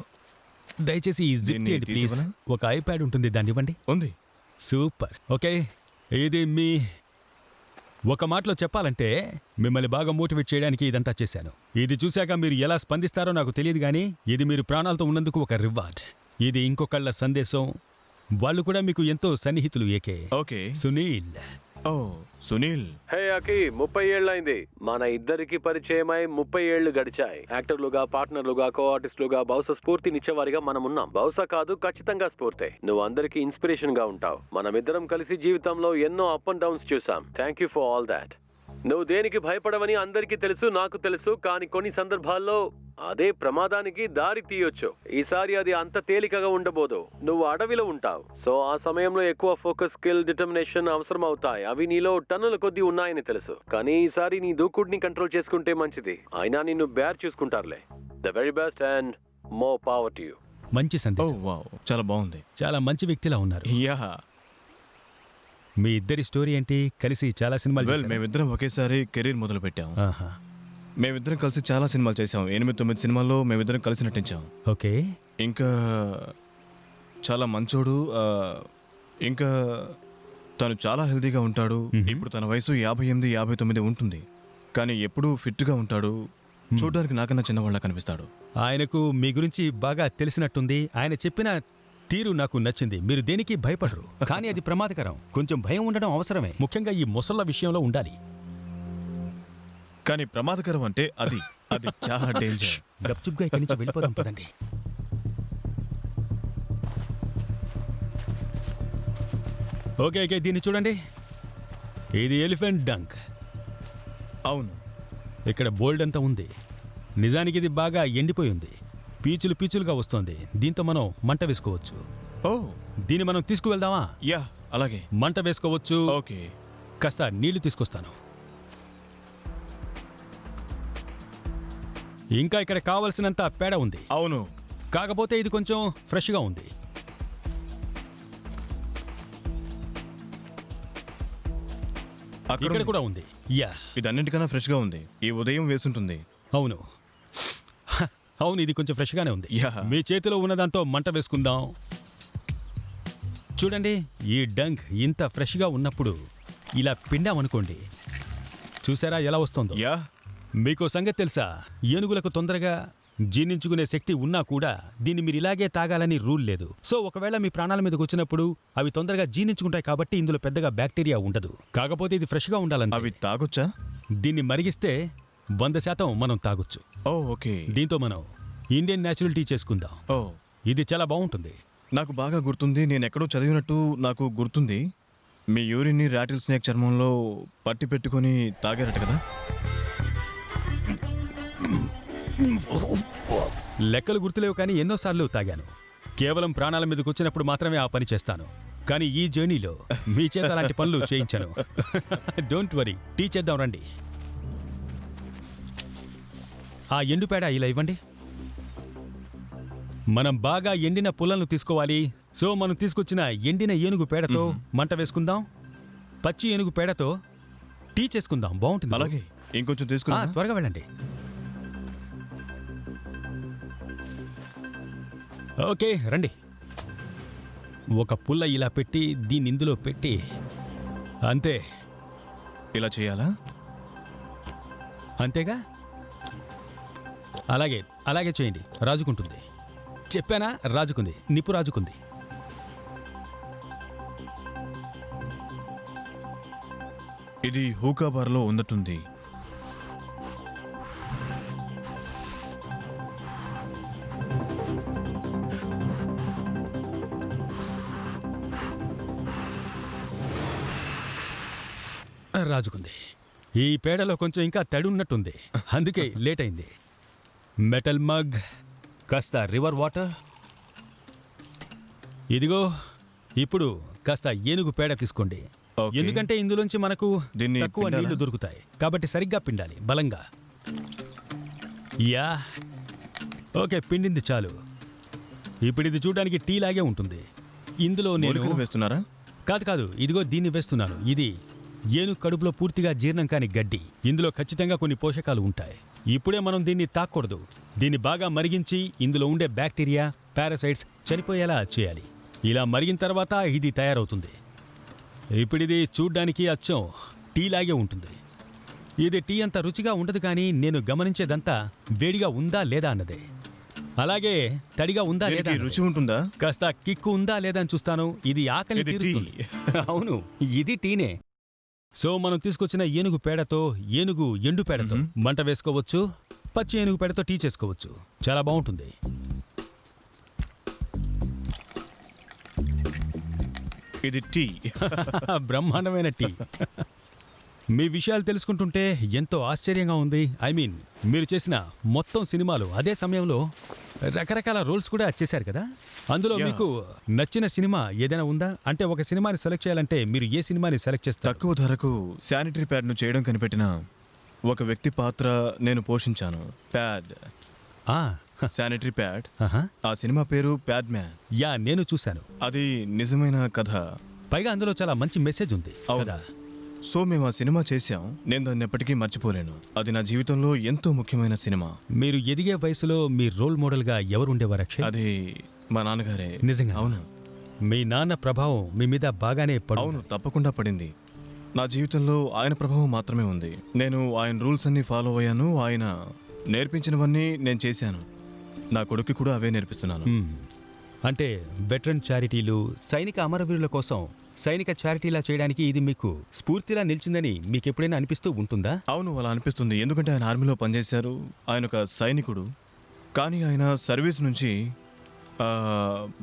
దయచేసి ఈ జిప్ దీన్ని తీయండి ప్లీజ్. తీసివ్వనా? ఒక ఐప్యాడ్ ఉంటుంది, దాన్ని ఇవ్వండి. ఉంది. సూపర్. ఓకే, ఇది మీ ఒక మాటలో చెప్పాలంటే మిమ్మల్ని బాగా మోటివేట్ చేయడానికి ఇదంతా చేశాను. ఇది చూశాక మీరు ఎలా స్పందిస్తారో నాకు తెలియదు, కానీ ఇది మీరు ప్రాణాలతో ఉన్నందుకు ఒక రివార్డ్. ఇది ఇంకొకళ్ళ సందేశం. వాళ్ళు కూడా మీకు ఎంతో సన్నిహితులు ఏకే. ఓకే. సునీల్. ఓ సునీల్. హే అకి 30 ఏళ్ళైంది మన ఇద్దరికి పరిచయమై 30 ఏళ్లు గడిచాయి. యాక్టర్లుగా, పార్ట్నర్లుగా, కో ఆర్టిస్టులుగా, బహుశా స్ఫూర్తినిచ్చేవారిగా మనం ఉన్నాం. బహుశా కాదు, ఖచ్చితంగా స్ఫూర్తే. నువ్వు అందరికీ ఇన్స్పిరేషన్ గా ఉంటావు. మనమిద్దరం కలిసి జీవితంలో ఎన్నో అప్ అండ్ డౌన్స్ చూసాం. Thank you for all that. నువ్వు దేనికి భయపడవని అందరికీ తెలుసు, నాకు తెలుసు. కానీ కొన్ని సందర్భాల్లో అదే ప్రమాదానికి దారి తీయొచ్చు. ఈసారి అది అంత తేలికగా ఉండబోదు. నువ్వు అడవిలో ఉంటావు, సో ఆ సమయంలో ఎక్కువ ఫోకస్, స్కిల్, డిటర్మినేషన్ అవసరం అవుతాయి. అవి నీలో టన్నుల కొద్దీ ఉన్నాయని తెలుసు. కానీ ఈసారి నీ దూకుడిని కంట్రోల్ చేసుకుంటే మంచిది. అయినా నిన్ను బేర్ చూసుకుంటారులే. The very best and more power to you. మంచి ఓ సందేశం. వావ్, చాలా బాగుంది. చాలా మంచి వ్యక్తిలా ఉన్నారు. యా మీ ఇద్దరి స్టోరీ ఏంటి? కలిసి చాలా సినిమాలు వెల్, చేశారా? మేమిద్దరం ఒకేసారి కెరీర్ మొదలు పెట్టాం. ఆహా. మేమిద్దరం కలిసి చాలా సినిమాలు చేసాం. 8-9 సినిమాల్లో మేమిద్దరం కలిసి నటించాం. ఓకే. ఇంకా చాలా మంచోడు. ఇంకా తను చాలా హెల్తీగా ఉంటాడు. ఇప్పుడు తన వయసు 58-59 ఉంటుంది. కానీ ఎప్పుడూ ఫిట్గా ఉంటాడు. చూడడానికి నాకన్నా చిన్నవాళ్ళ కనిపిస్తాడు. ఆయనకు మీ గురించి బాగా తెలిసినట్టుంది. ఆయన చెప్పిన తీరు నాకు నచ్చింది. మీరు దేనికి భయపడరు, కానీ అది ప్రమాదకరం. కొంచెం భయం ఉండడం అవసరమే, ముఖ్యంగా ఈ మొసళ్ళ విషయంలో ఉండాలి. కానీ ప్రమాదకరం అంటే అది చాలా డేంజర్. గప్చుప్గా ఇక్కడి నుంచి వెళ్ళిపోదాం పదండి. ఓకే ఓకే, దీన్ని చూడండి. ఇది ఎలిఫెంట్ డంక్. అవును, ఇక్కడ బోల్డ్ అంతా ఉంది. నిజానికి ఇది బాగా ఎండిపోయి ఉంది. పీచులు పీచులుగా వస్తోంది. దీంతో మనం మంట వేసుకోవచ్చు. ఓ దీన్ని మనం తీసుకువెళ్దామా? యా, అలాగే. మంట వేసుకోవచ్చు. ఓకే, కాస్త నీళ్లు తీసుకొస్తాను. ఇంకా ఇక్కడ కావలసినంత పేడ ఉంది. అవును. కాకపోతే ఇది కొంచెం ఫ్రెష్గా ఉంది. ఇక్కడ కూడా ఉంది. యా, ఇది అన్నింటికన్నా ఫ్రెష్గా ఉంది. ఈ ఉదయం వేసుంటుంది. అవును అవును, ఇది కొంచెం ఫ్రెష్గానే ఉంది. యా. మీ చేతిలో ఉన్నదాంతో మంట వేసుకుందాం. చూడండి, ఈ డంక్ ఇంత ఫ్రెష్గా ఉన్నప్పుడు ఇలా పిండామనుకోండి, చూసారా ఎలా వస్తుందో? యా, మీకు సంగతి తెలుసా? ఏనుగులకు తొందరగా జీర్ణించుకునే శక్తి ఉన్నా కూడా దీన్ని మీరు ఇలాగే తాగాలని రూల్ లేదు. సో ఒకవేళ మీ ప్రాణాల మీదకి వచ్చినప్పుడు అవి తొందరగా జీర్ణించుకుంటాయి, కాబట్టి ఇందులో పెద్దగా బ్యాక్టీరియా ఉండదు. కాకపోతే ఇది ఫ్రెష్గా ఉండాలని. అవి తాగొచ్చా? దీన్ని మరిగిస్తే 100% మనం తాగొచ్చు. ఓ ఓకే. దీంతో మనం ఇండియన్ న్యాచురల్ టీ చేసుకుందాం. ఓ, ఇది చాలా బాగుంటుంది. నాకు బాగా గుర్తుంది. నేను ఎక్కడో చదివినట్టు నాకు గుర్తుంది. మీ యూరిన్ని రాటిల్ స్నేక్ చర్మంలో పట్టి పెట్టుకొని తాగారట కదా? లెక్కలు గుర్తులేవు, కానీ ఎన్నోసార్లు తాగాను. కేవలం ప్రాణాల మీదకి వచ్చినప్పుడు మాత్రమే ఆ పని చేస్తాను. కానీ ఈ జర్నీలో మీ చేత అలాంటి పనులు చేయించాను. డోంట్ వరీ, టీ చేద్దాం రండి. ఆ ఎండుపేడ ఇలా ఇవ్వండి. మనం బాగా ఎండిన పుల్లలను తీసుకోవాలి. సో మనం తీసుకొచ్చిన ఎండిన ఏనుగు పేడతో మంట వేసుకుందాం. పచ్చి ఏనుగు పేడతో టీ చేసుకుందాం, బాగుంటుంది. అలాగే, ఇంకొంచెం తీసుకున్నా. త్వరగా వెళ్ళండి. ఓకే రండి. ఒక పుల్ల ఇలా పెట్టి దీన్ని ఇందులో పెట్టి అంతే. ఇలా చేయాలా? అంతేగా, అలాగే అలాగే చేయండి. రాజుకుంటుంది. చెప్పానా? రాజుకుంది, నిప్పు రాజుకుంది. ఇది హూకా బార్లో ఉన్నట్టుంది. రాజుకుంది. ఈ పేడలో కొంచెం ఇంకా తడి ఉన్నట్టుంది, అందుకే లేట్ అయింది. మెటల్ మగ్, కాస్త రివర్ వాటర్. ఇదిగో, ఇప్పుడు కాస్త ఏనుగు పేడ తీసుకోండి. ఓకే. ఎందుకంటే ఇందులోంచి మనకు దీన్ని తక్కువ పిండాలా? నీళ్లు దొరుకుతాయి, కాబట్టి సరిగ్గా పిండాలి, బలంగా. యా, ఓకే, పిండింది చాలు. ఇప్పుడు ఇది చూడడానికి టీ లాగే ఉంటుంది. ఇందులో నేను మూలికలు వేస్తున్నారా? కాదు కాదు, ఇదిగో దీన్ని వేస్తున్నాను. ఇది ఏనుగు కడుపులో పూర్తిగా జీర్ణం కాని గడ్డి. ఇందులో ఖచ్చితంగా కొన్ని పోషకాలు ఉంటాయి. ఇప్పుడే మనం దీన్ని తాక్కూడదు. దీన్ని బాగా మరిగించి ఇందులో ఉండే బ్యాక్టీరియా, పారాసైట్స్ చనిపోయేలా చేయాలి. ఇలా మరిగిన తర్వాత ఇది తయారవుతుంది. ఇప్పుడు ఇది చూడ్డానికి అచ్చం టీ లాగే ఉంటుంది. ఇది టీ అంత రుచిగా ఉండదు, కానీ నేను గమనించేదంతా వేడిగా ఉందా లేదా అన్నదే. అలాగే తడిగా ఉందా లేదా దీనికి అన్నదే. రుచి ఉంటుందా? కాస్త కిక్కు ఉందా లేదా అని చూస్తాను. ఇది ఆకలి ఇది టీ. తీరుస్తుంది. అవును, ఇది టీనే. సో మనం తీసుకొచ్చిన ఏనుగు పేడతో ఏనుగు ఎండు పేడతో మంట వేసుకోవచ్చు, పచ్చి ఏనుగు పేడతో టీ చేసుకోవచ్చు. చాలా బాగుంటుంది. ఇది టీ. బ్రహ్మాండమైన టీ. మీ విషయాలు తెలుసుకుంటుంటే ఎంతో ఆశ్చర్యంగా ఉంది. ఐ మీన్, మీరు చేసిన మొత్తం సినిమాలు అదే సమయంలో రకరకాల రోల్స్ కూడా చేశారు కదా. అందులో Yeah. మీకు నచ్చిన సినిమా ఏదైనా ఉందా? అంటే ఒక సినిమాని సెలెక్ట్ చేయాలంటే మీరు ఏ సినిమాని సెలెక్ట్ చేస్తారు? తక్కువ ధరకు శానిటరీ ప్యాడ్ను చేయడం కనిపెట్టిన ఒక వ్యక్తి పాత్ర నేను పోషించాను. ప్యాడ్, ఆ, శానిటరీ ప్యాడ్. ఆహా. ఆ సినిమా పేరు ప్యాడ్ మ్యాన్. యా, నేను చూశాను. అది నిజమైన కథ. పైగా అందులో చాలా మంచి మెసేజ్ ఉంది అవును. కదా. సో మేము ఆ సినిమా చేశాం. నేను దాన్ని ఎప్పటికీ మర్చిపోలేను. అది నా జీవితంలో ఎంతో ముఖ్యమైన సినిమా. మీరు ఎదిగే వయసులో మీ రోల్ మోడల్గా ఎవరు ఉండేవారు అక్షయ్? అది మా నాన్నగారే. నిజంగా? అవును. మీ నాన్న ప్రభావం మీ మీద బాగానే అవును, తప్పకుండా పడింది. నా జీవితంలో ఆయన ప్రభావం మాత్రమే ఉంది. నేను ఆయన రూల్స్ అన్ని ఫాలో అయ్యాను. ఆయన నేర్పించినవన్నీ నేను చేశాను. నా కొడుకు కూడా అవే నేర్పిస్తున్నాను. అంటే వెటరన్ చారిటీలు, సైనిక అమరవీరుల కోసం సైనిక చారిటీలా చేయడానికి ఇది మీకు స్ఫూర్తిలా నిలిచిందని మీకు ఎప్పుడైనా అనిపిస్తూ ఉంటుందా? అవును, అలా అనిపిస్తుంది. ఎందుకంటే ఆయన ఆర్మీలో పనిచేశారు. ఆయన ఒక సైనికుడు. కానీ ఆయన సర్వీస్ నుంచి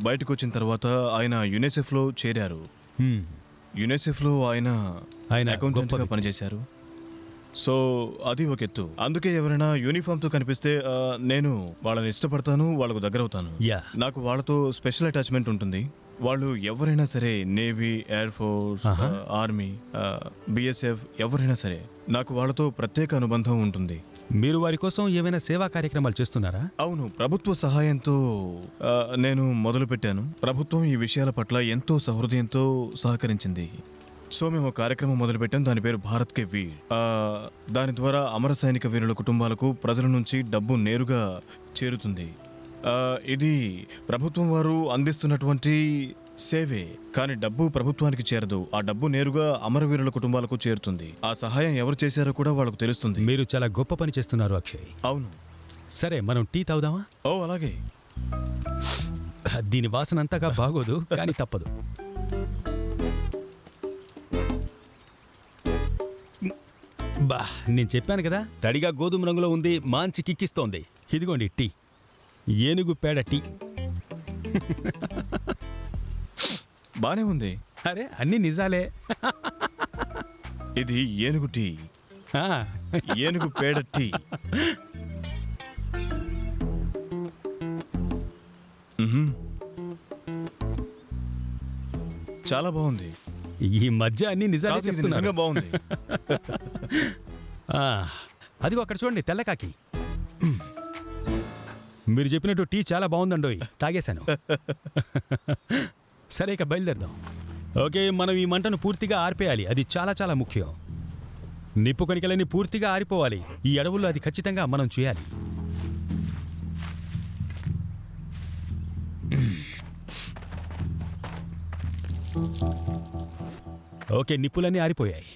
బయటకు వచ్చిన తర్వాత ఆయన యునిసెఫ్లో చేరారు. హ్మ్. యునిసెఫ్లో ఆయన ఆయన అకౌంటెంట్గా గొప్ప పనిచేశారు. సో అది ఒక ఎత్తు. అందుకే ఎవరైనా యూనిఫామ్తో కనిపిస్తే నేను వాళ్ళని ఇష్టపడతాను, వాళ్ళకు దగ్గరవుతాను. యా. నాకు వాళ్ళతో స్పెషల్ అటాచ్మెంట్ ఉంటుంది. వాళ్ళు ఎవరైనా సరే, navy, air force, army, BSF, ఎవరైనా సరే, నాకు వాళ్ళతో ప్రత్యేక అనుబంధం ఉంటుంది. మీరు వారి కోసం ఏమైనా సేవా కార్యక్రమాలు చేస్తున్నారా? అవును, ప్రభుత్వ సహాయంతో నేను మొదలుపెట్టాను. ప్రభుత్వం ఈ విషయాల పట్ల ఎంతో సహృదయంతో సహకరించింది. సో మేము ఒక కార్యక్రమం మొదలుపెట్టాం. దాని పేరు భారత్ కే వీర్. దాని ద్వారా అమర సైనిక వీరుల కుటుంబాలకు ప్రజల నుంచి డబ్బు నేరుగా చేరుతుంది. ఇది ప్రభుత్వం వారు అందిస్తున్నటువంటి సేవే, కానీ డబ్బు ప్రభుత్వానికి చేరదు. ఆ డబ్బు నేరుగా అమరవీరుల కుటుంబాలకు చేరుతుంది. ఆ సహాయం ఎవరు చేశారో కూడా వాళ్ళకు తెలుస్తుంది. మీరు చాలా గొప్ప పని చేస్తున్నారు అక్షయ్. అవును. సరే, మనం టీ తాగుదామా? ఓ, అలాగే. దీని వాసన అంతగా బాగోదు, కానీ తప్పదు. బా, నేను చెప్పాను కదా, తడిగా గోధుమ రంగులో ఉంది, మంచి కిక్కిస్తోంది. ఇదిగోండి టీ, ఏనుగు పేడ టీ. బానే ఉంది. అరే, అన్ని నిజాలే. ఇది ఏనుగు టీ, ఆ, ఏనుగు పేడ టీ. మ్హూ. చాలా బాగుంది. ఈ మధ్య అన్ని నిజాలే కాదు, ఇది చెప్తున్నారు. నిజంగా బాగుంది. అదిగో అక్కడ చూడండి, తెల్లకాకి. మీరు చెప్పినట్టు టీ చాలా బాగుందండోయ్, తాగేశాను. సరే, ఇక బయలుదేరదాం. ఓకే, మనం ఈ మంటను పూర్తిగా ఆర్పేయాలి. అది చాలా చాలా ముఖ్యం. నిప్పు కణికలన్నీ పూర్తిగా ఆరిపోవాలి. ఈ అడవుల్లో అది ఖచ్చితంగా మనం చేయాలి. ఓకే, నిప్పులన్నీ ఆరిపోయాయి.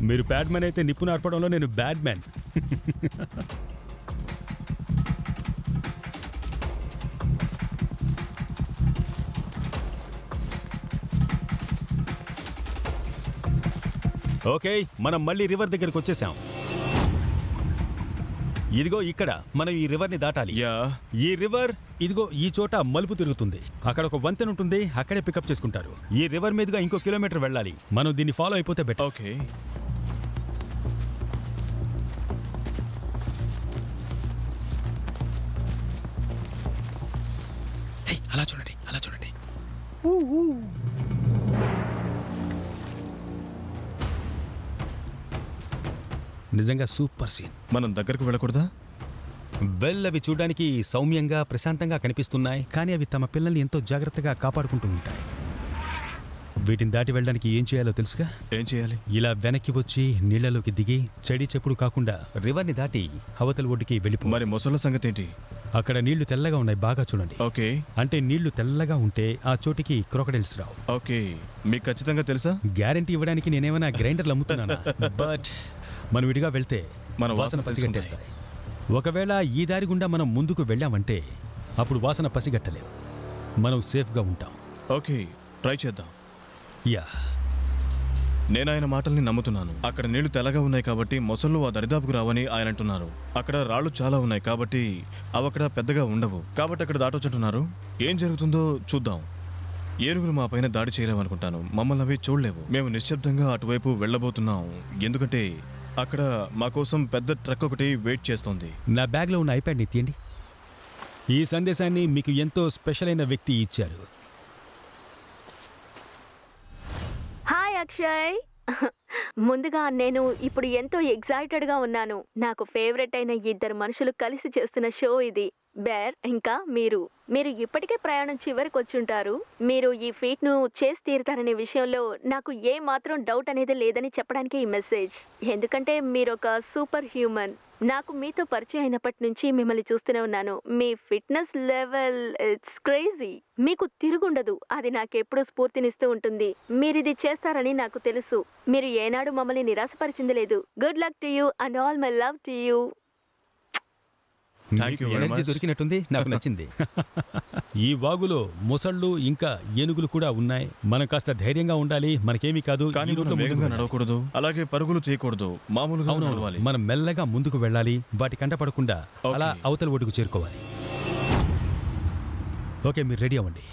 మీరు బ్యాడ్ మ్యాన్ అయితే నిప్పు నార్పడంలో నేను బ్యాడ్ మ్యాన్. ఓకే, మనం మళ్ళీ రివర్ దగ్గరికి వచ్చేసాం. ఇదిగో ఇక్కడ మనం ఈ రివర్ని దాటాలి. యా. ఈ రివర్ ఇదిగో ఈ చోట మలుపు తిరుగుతుంది. అక్కడ ఒక వంతెన ఉంటుంది, అక్కడే పికప్ చేసుకుంటారు. ఈ రివర్ మీదుగా ఇంకో కిలోమీటర్ వెళ్ళాలి. మనం దీన్ని ఫాలో అయిపోతే బెటర్. ఓకే. అలా చూడండి, అలా చూడండి. నిజంగా సూపర్ సీన్. మనం దగ్గరకు వెళ్ళకూడదా? అవి చూడడానికి సౌమ్యంగా ప్రశాంతంగా కనిపిస్తున్నాయి, కానీ అవి తమ పిల్లల్ని ఎంతో జాగ్రత్తగా కాపాడుకుంటూ ఉంటాయి. వీటిని దాటి వెళ్ళడానికి ఏం చేయాలో తెలుసుగా? ఏం చేయాలి? ఇలా వెనక్కి వచ్చి నీళ్లలోకి దిగి చెడి చెప్పుడు కాకుండా రివర్ని దాటి అవతల ఒడ్డుకి వెళ్ళిపో. మరి మొసళ్ళ సంగతి ఏంటి? అక్కడ నీళ్లు తెల్లగా ఉన్నాయి, బాగా చూడండి. ఓకే. అంటే నీళ్లు తెల్లగా ఉంటే ఆ చోటికి క్రొకడైల్స్ రావు. ఓకే, మీకు ఖచ్చితంగా తెలుసా? గ్యారంటీ ఇవ్వడానికి నేనేమైనా గ్రైండర్లు అమ్ముతున్నానా? బట్ మనం విడిగా వెళ్తే మన వాసన పసిగట్టేస్తాయి. ఒకవేళ ఈ దారి గుండా మనం ముందుకు వెళ్ళామంటే అప్పుడు వాసన పసిగట్టలేవు. మనం సేఫ్గా ఉంటాం. ఓకే, ట్రై చేద్దాం. యా. నేను ఆయన మాటల్ని నమ్ముతున్నాను. అక్కడ నీళ్లు తెల్లగా ఉన్నాయి కాబట్టి మొసళ్ళు ఆ దరిదాపుకు రావని ఆయన అంటున్నారు. అక్కడ రాళ్లు చాలా ఉన్నాయి కాబట్టి అవి అక్కడ పెద్దగా ఉండవు, కాబట్టి అక్కడ దాటొచ్చుంటున్నారు. ఏం జరుగుతుందో చూద్దాం. ఏనుగులు మా పైన దాడి చేయలేమనుకుంటాను. మమ్మల్ని అవి చూడలేవు. మేము నిశ్శబ్దంగా అటువైపు వెళ్ళబోతున్నాం, ఎందుకంటే అక్కడ మా కోసం పెద్ద ట్రక్ ఒకటి వెయిట్ చేస్తోంది. నా బ్యాగ్లో ఉన్న ఐప్యాడ్ని తీయండి. ఈ సందేశాన్ని మీకు ఎంతో స్పెషల్ అయిన వ్యక్తి ఇచ్చారు. హాయ్ అక్షయ్. ముందుగా నేను ఇప్పుడు ఎంతో ఎగ్జైటెడ్గా ఉన్నాను. నాకు ఫేవరెట్ అయిన ఇద్దరు మనుషులు కలిసి చేస్తున్న షో ఇది. బేర్ ఇంకా మీరు ఇప్పటికే ప్రయాణం చివరికి వచ్చుంటారు. మీరు ఈ ఫీట్ను చేసి తీరుతారనే విషయంలో నాకు ఏ మాత్రం డౌట్ అనేది లేదని చెప్పడానికి ఈ మెసేజ్. ఎందుకంటే మీరు ఒక సూపర్ హ్యూమన్. నాకు మీతో పరిచయం అయినప్పటి నుంచి మిమ్మల్ని చూస్తూనే ఉన్నాను. మీ ఫిట్నెస్ లెవెల్ ఇట్స్ క్రేజీ. మీకు తిరుగుండదు. అది నాకెప్పుడు స్ఫూర్తినిస్తూ ఉంటుంది. మీరు ఇది చేస్తారని నాకు తెలుసు. మీరు ఏనాడు మమ్మల్ని నిరాశపరిచింది లేదు. Good luck to you and all my love to you. Thank you very energy much. దొరికినట్టుంది, నాకు నచ్చింది. ఈ వాగులో మొసళ్ళు ఇంకా ఏనుగులు కూడా ఉన్నాయి. మనం కాస్త ధైర్యంగా ఉండాలి. మనకేమీ కాదు. కానీ ఈ రూట్లో మనం ముందుకు వేగంగా వెళ్ళాలి. నడవకూడదు, అలాగే పరుగులు చేయకూడదు, మామూలుగా అవునవును. నడవాలి. మనం మెల్లగా ముందుకు వెళ్ళాలి. వాటి కంట పడకుండా Okay. అలా అవతల ఒడ్డుకు చేరుకోవాలి. ఓకే, మీరు రెడీ అవ్వండి.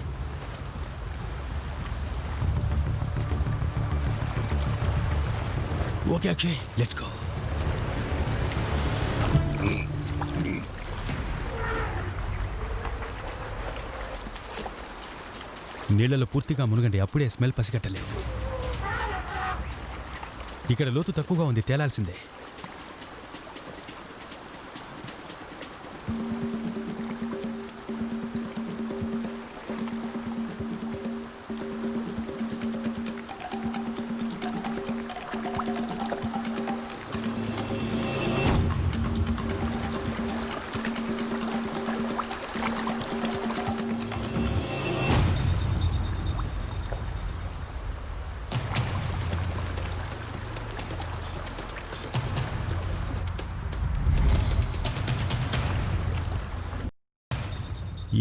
Okay Akshay, let's go. నీళ్లలో పూర్తిగా మునగండి, అప్పుడే స్మెల్ పసిగట్టలేవు. ఇక్కడ లోతు తక్కువగా ఉంది, తేలాల్సిందే.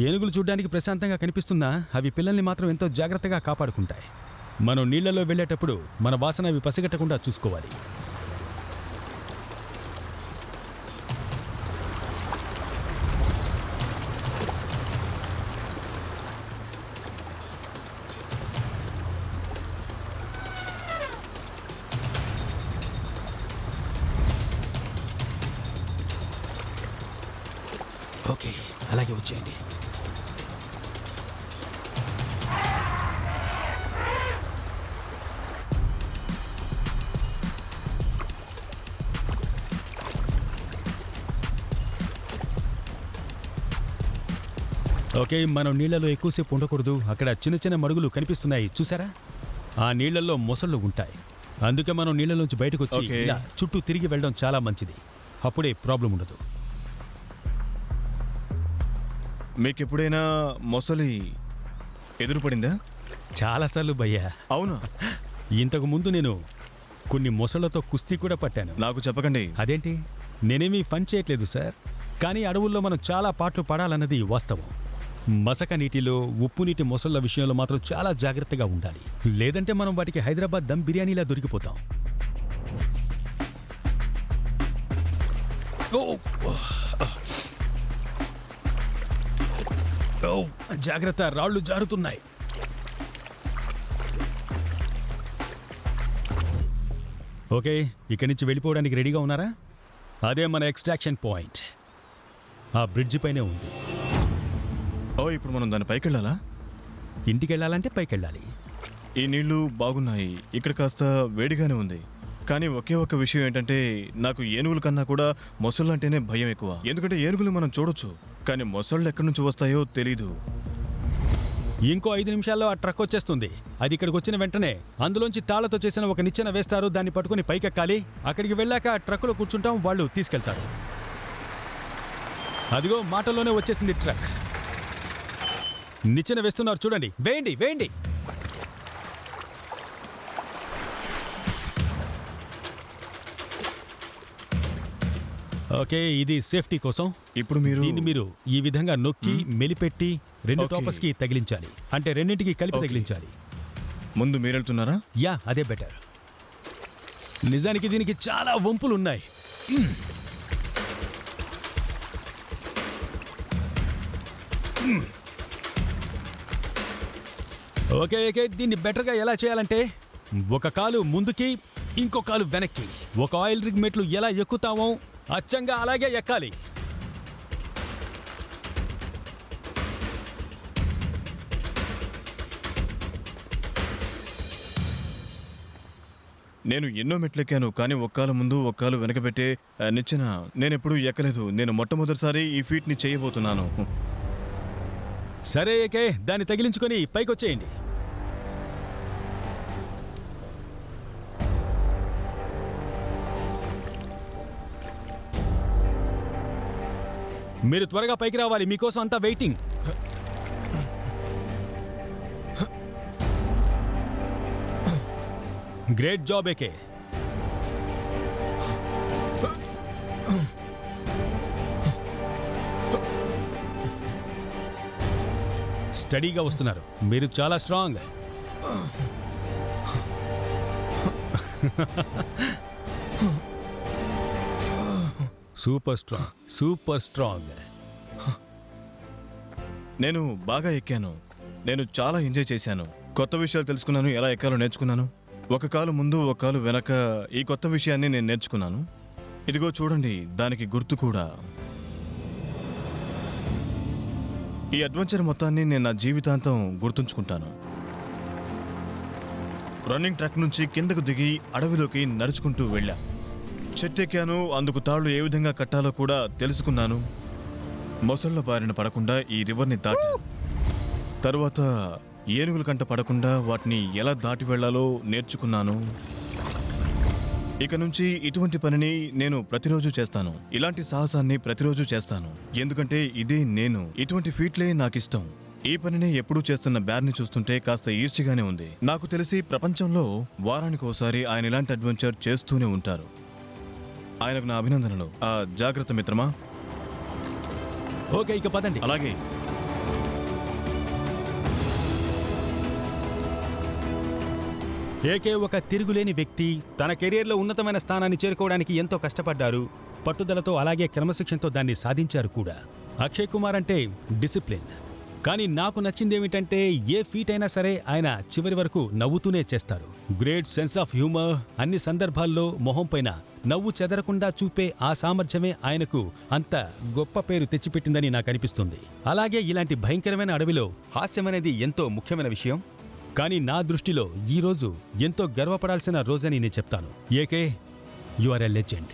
ఏనుగులు చూడ్డానికి ప్రశాంతంగా కనిపిస్తున్నా అవి పిల్లల్ని మాత్రం ఎంతో జాగ్రత్తగా కాపాడుకుంటాయి. మనం నీళ్లలో వెళ్ళేటప్పుడు మన వాసన అవి పసిగట్టకుండా చూసుకోవాలి. ఓకే, అలాగే వచ్చేయండి. ఓకే, మనం నీళ్లలో ఎక్కువసేపు ఉండకూడదు. అక్కడ చిన్న చిన్న మడుగులు కనిపిస్తున్నాయి, చూసారా? ఆ నీళ్లలో మొసళ్ళు ఉంటాయి. అందుకే మనం నీళ్లలోంచి బయటకు వచ్చి Okay. ఇలా చుట్టూ తిరిగి వెళ్ళడం చాలా మంచిది. అప్పుడే ప్రాబ్లం ఉండదు. మీకు ఎప్పుడైనా మొసలి ఎదురుపడిందా? చాలాసార్లు భయ్యా. అవునా? ఇంతకు ముందు నేను కొన్ని మొసళ్లతో కుస్తీ కూడా పట్టాను. నాకు చెప్పకండి. అదేంటి, నేనేమీ ఫన్ చేయట్లేదు సార్. కానీ అడవుల్లో మనం చాలా పాటలు పడాలన్నది వాస్తవం. మసక నీటిలో, ఉప్పు నీటి మొసళ్ళ విషయంలో మాత్రం చాలా జాగ్రత్తగా ఉండాలి. లేదంటే మనం వాటికి హైదరాబాద్ దమ్ బిర్యానీలా దొరికిపోతాం. ఓ, జాగ్రత్త, రాళ్ళు జారుతున్నాయి. ఓకే, ఇక్కడి నుంచి వెళ్ళిపోవడానికి రెడీగా ఉన్నారా? అదే మన ఎక్స్ట్రాక్షన్ పాయింట్. ఆ బ్రిడ్జి పైనే ఉంది. ఓ, ఇప్పుడు మనం దాని పైకి వెళ్ళాలా? ఇంటికి వెళ్ళాలంటే పైకి వెళ్ళాలి. ఈ నీళ్లు బాగున్నాయి, ఇక్కడ కాస్త వేడిగానే ఉంది. కానీ ఒకే ఒక విషయం ఏంటంటే నాకు ఏనుగుల కన్నా కూడా మొసళ్ళు అంటేనే భయం ఎక్కువ. ఎందుకంటే ఏనుగులు మనం చూడొచ్చు, కానీ మొసళ్ళు ఎక్కడి నుంచి వస్తాయో తెలీదు. ఇంకో 5 నిమిషాల్లో ఆ ట్రక్ వచ్చేస్తుంది. అది ఇక్కడికి వచ్చిన వెంటనే అందులోంచి తాళ్లతో చేసిన ఒక నిచ్చెన వేస్తారు. దాన్ని పట్టుకుని పైకెక్కాలి. అక్కడికి వెళ్ళాక ఆ ట్రక్కులో కూర్చుంటాం, వాళ్ళు తీసుకెళ్తారు. అదిగో మాటల్లోనే వచ్చేసింది ట్రక్. నిచ్చెన వేస్తున్నారు, చూడండి. వేయండి, వేయండి. ఓకే, ఇది సేఫ్టీ కోసం. ఇప్పుడు దీన్ని మీరు ఈ విధంగా నొక్కి మెలిపెట్టి 2 ఓకే. టాపర్స్ కి తగిలించాలి. అంటే రెండింటికి కలిపి ఓకే. తగిలించాలి. ముందు మీరెళ్తున్నారా? యా, అదే బెటర్. నిజానికి దీనికి చాలా వంపులున్నాయి. ఓకే ఓకే, దీన్ని బెటర్గా ఎలా చేయాలంటే ఒక కాలు ముందుకి ఇంకో కాలు వెనక్కి. ఒక ఆయిల్ రిగ్ మెట్లు ఎలా ఎక్కుతామో అచ్చంగా అలాగే ఎక్కాలి. నేను ఎన్నో మెట్లెక్కాను, కానీ ఒక్కాలు ముందు ఒక్కాలు వెనకబెట్టే నిచ్చెన నేనెప్పుడూ ఎక్కలేదు. నేను మొట్టమొదటిసారి ఈ ఫీట్ని చేయబోతున్నాను. సరే ఏకే, దాన్ని తగిలించుకొని పైకొచ్చేయండి. మీరు త్వరగా పైకి రావాలి, మీకోసం అంతా వెయిటింగ్. Great job AK. స్టడీగా వస్తున్నారు, మీరు చాలా strong. Super strong, super strong. నేను బాగా ఎక్కాను. నేను చాలా ఎంజాయ్ చేశాను. కొత్త విషయాలు తెలుసుకున్నాను, ఎలా ఎక్కాలో నేర్చుకున్నాను. ఒక కాలు ముందు ఒక కాలు వెనక, ఈ కొత్త విషయాన్ని నేను నేర్చుకున్నాను. ఇదిగో చూడండి, దానికి గుర్తు కూడా. ఈ అడ్వెంచర్ మొత్తాన్ని నేను నా జీవితాంతం గుర్తుంచుకుంటాను. రన్నింగ్ ట్రాక్ నుంచి కిందకు దిగి అడవిలోకి నడుచుకుంటూ వెళ్ళా. చెట్టెక్కాను, అందుకు తాళ్ళు ఏ విధంగా కట్టాలో కూడా తెలుసుకున్నాను. మొసళ్ళ బారిన పడకుండా ఈ రివర్ని దాటాను. తరువాత ఏనుగుల కంట పడకుండా వాటిని ఎలా దాటి వెళ్లాలో నేర్చుకున్నాను. ఇక నుంచి ఇటువంటి పనిని నేను ప్రతిరోజు చేస్తాను. ఇలాంటి సాహసాన్ని ప్రతిరోజు చేస్తాను. ఎందుకంటే ఇదే నేను. ఇటువంటి ఫీట్లే నాకిష్టం. ఈ పనిని ఎప్పుడూ చేస్తున్న బ్యార్ని చూస్తుంటే కాస్త ఈర్చిగానే ఉంది. నాకు తెలిసి ప్రపంచంలో వారానికి ఓసారి ఆయన ఇలాంటి అడ్వెంచర్ చేస్తూనే ఉంటారు. ఆయనకు నా అభినందనలు. జాగ్రత్త మిత్రమా. ఓకే, ఇక పదండి. అలాగే. ఏకే ఒక తిరుగులేని వ్యక్తి. తన కెరీర్లో ఉన్నతమైన స్థానాన్ని చేరుకోవడానికి ఎంతో కష్టపడ్డారు. పట్టుదలతో అలాగే క్రమశిక్షణతో దాన్ని సాధించారు కూడా. అక్షయ్ కుమార్ అంటే డిసిప్లిన్. కానీ నాకు నచ్చింది ఏమిటంటే ఏ ఫీట్ అయినా సరే ఆయన చివరి వరకు నవ్వుతూనే చేస్తారు. Great sense of humour. అన్ని సందర్భాల్లో మొహం పైన నవ్వు చెదరకుండా చూపే ఆ సామర్థ్యమే ఆయనకు అంత గొప్ప పేరు తెచ్చిపెట్టిందని నాకు అనిపిస్తుంది. అలాగే ఇలాంటి భయంకరమైన అడవిలో హాస్యం అనేది ఎంతో ముఖ్యమైన విషయం. కానీ నా దృష్టిలో ఈ రోజు ఎంతో గర్వపడాల్సిన రోజని నేను చెప్తాను. AK, you are a legend.